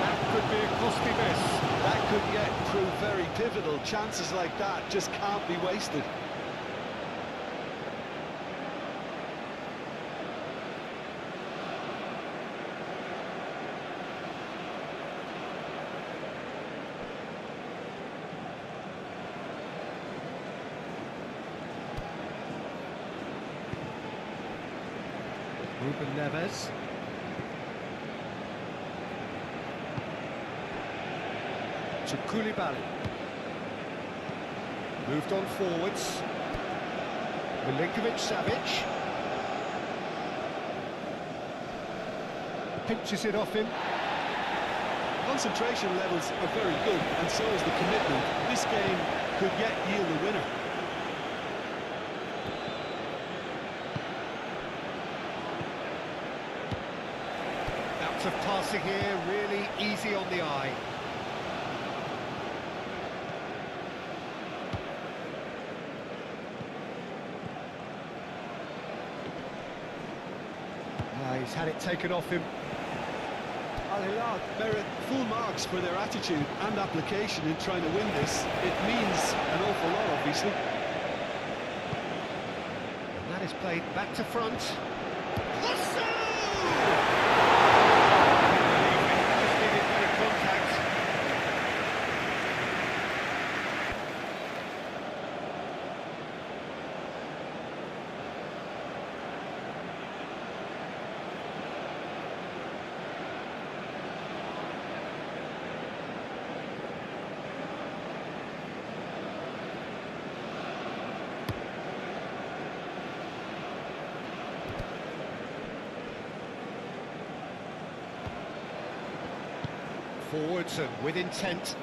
That could be a costly miss. That could yet prove very pivotal. Chances like that just can't be wasted. Ruben Neves. To Koulibaly. Moved on forwards. Milinkovic-Savic. Pinches it off him. Concentration levels are very good, and so is the commitment. This game could yet yield a winner. Bouts of passing here, really easy on the eye. He's had it taken off him. Al Hilal merit full marks for their attitude and application in trying to win this. It means an awful lot, obviously. And that is played back to front. Just needed better contact. Forwards and with intent.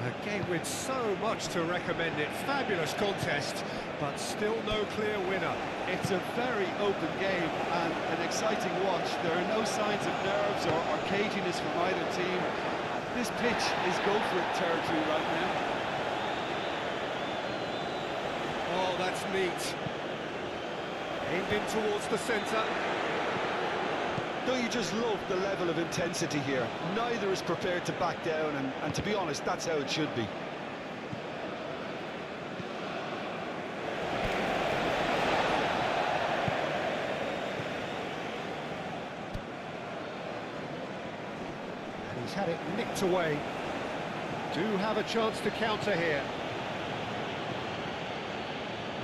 A game with so much to recommend it. Fabulous contest, but still no clear winner. It's a very open game and an exciting watch. There are no signs of nerves or caginess from either team. This pitch is go-for-it territory right now. Oh, that's neat. Aimed in towards the centre. Don't you just love the level of intensity here? Neither is prepared to back down, and to be honest, that's how it should be. And he's had it nicked away. Do have a chance to counter here.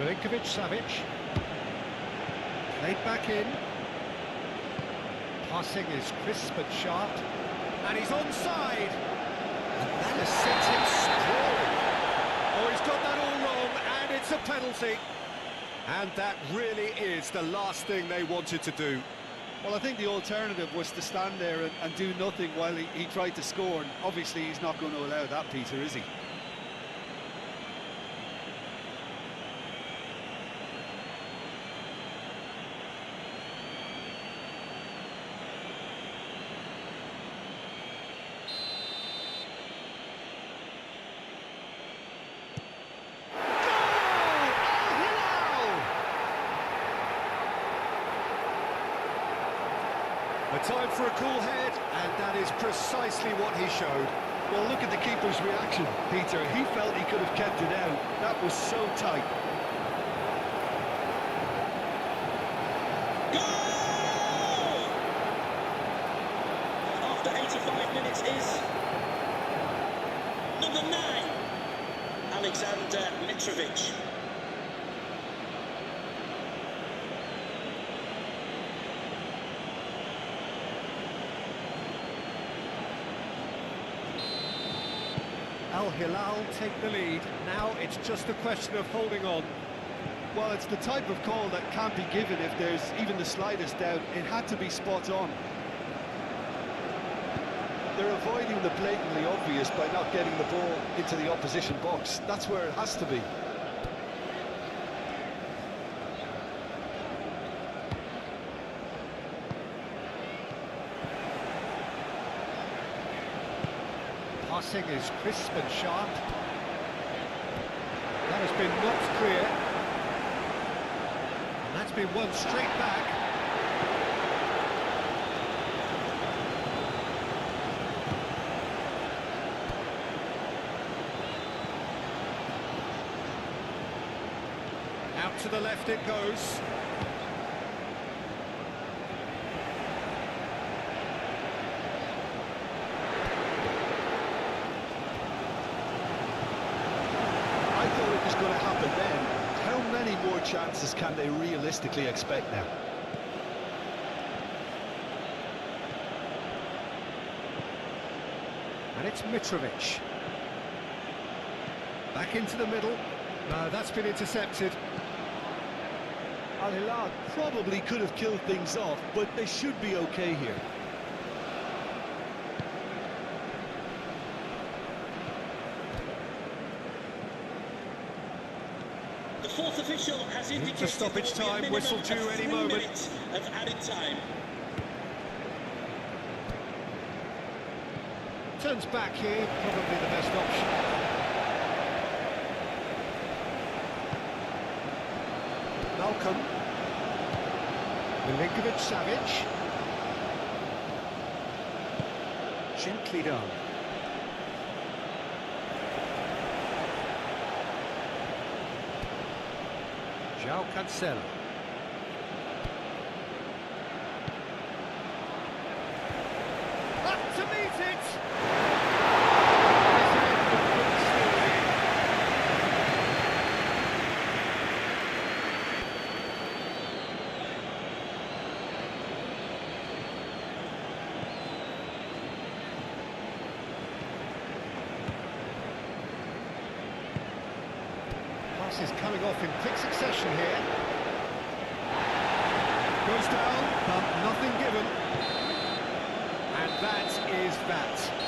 Milinkovic-Savic. Played back in. Passing is crisp and sharp. And he's onside. And that has sent him sprawling. Oh, he's got that all wrong, and it's a penalty. And that really is the last thing they wanted to do. Well, I think the alternative was to stand there and do nothing while he tried to score, and obviously he's not going to allow that, Peter, is he? A time for a cool head, and that is precisely what he showed. Well, look at the keeper's reaction, Peter. He felt he could have kept it out. That was so tight. Goal! After 85 minutes is number 9, Alexander Mitrovic. Al Hilal take the lead. Now it's just a question of holding on. Well, it's the type of call that can't be given if there's even the slightest doubt. It had to be spot on. They're avoiding the blatantly obvious by not getting the ball into the opposition box. That's where it has to be. Passing is crisp and sharp. That has been knocked clear. And that's been won straight back. Out to the left it goes. I thought it was going to happen then. How many more chances can they realistically expect now? And it's Mitrovic. Back into the middle. No, that's been intercepted. Al Hilal probably could have killed things off, but they should be okay here. The fourth official has indicated stoppage there will be a time, whistle minimum due of any 3 moment. minutes of added time. Turns back here, probably the best option. Malcolm. Milinkovic Savic. Gently done. João Cancelo. Up to meet it! Is coming off in quick succession here. Goes down, but nothing given. And that is that.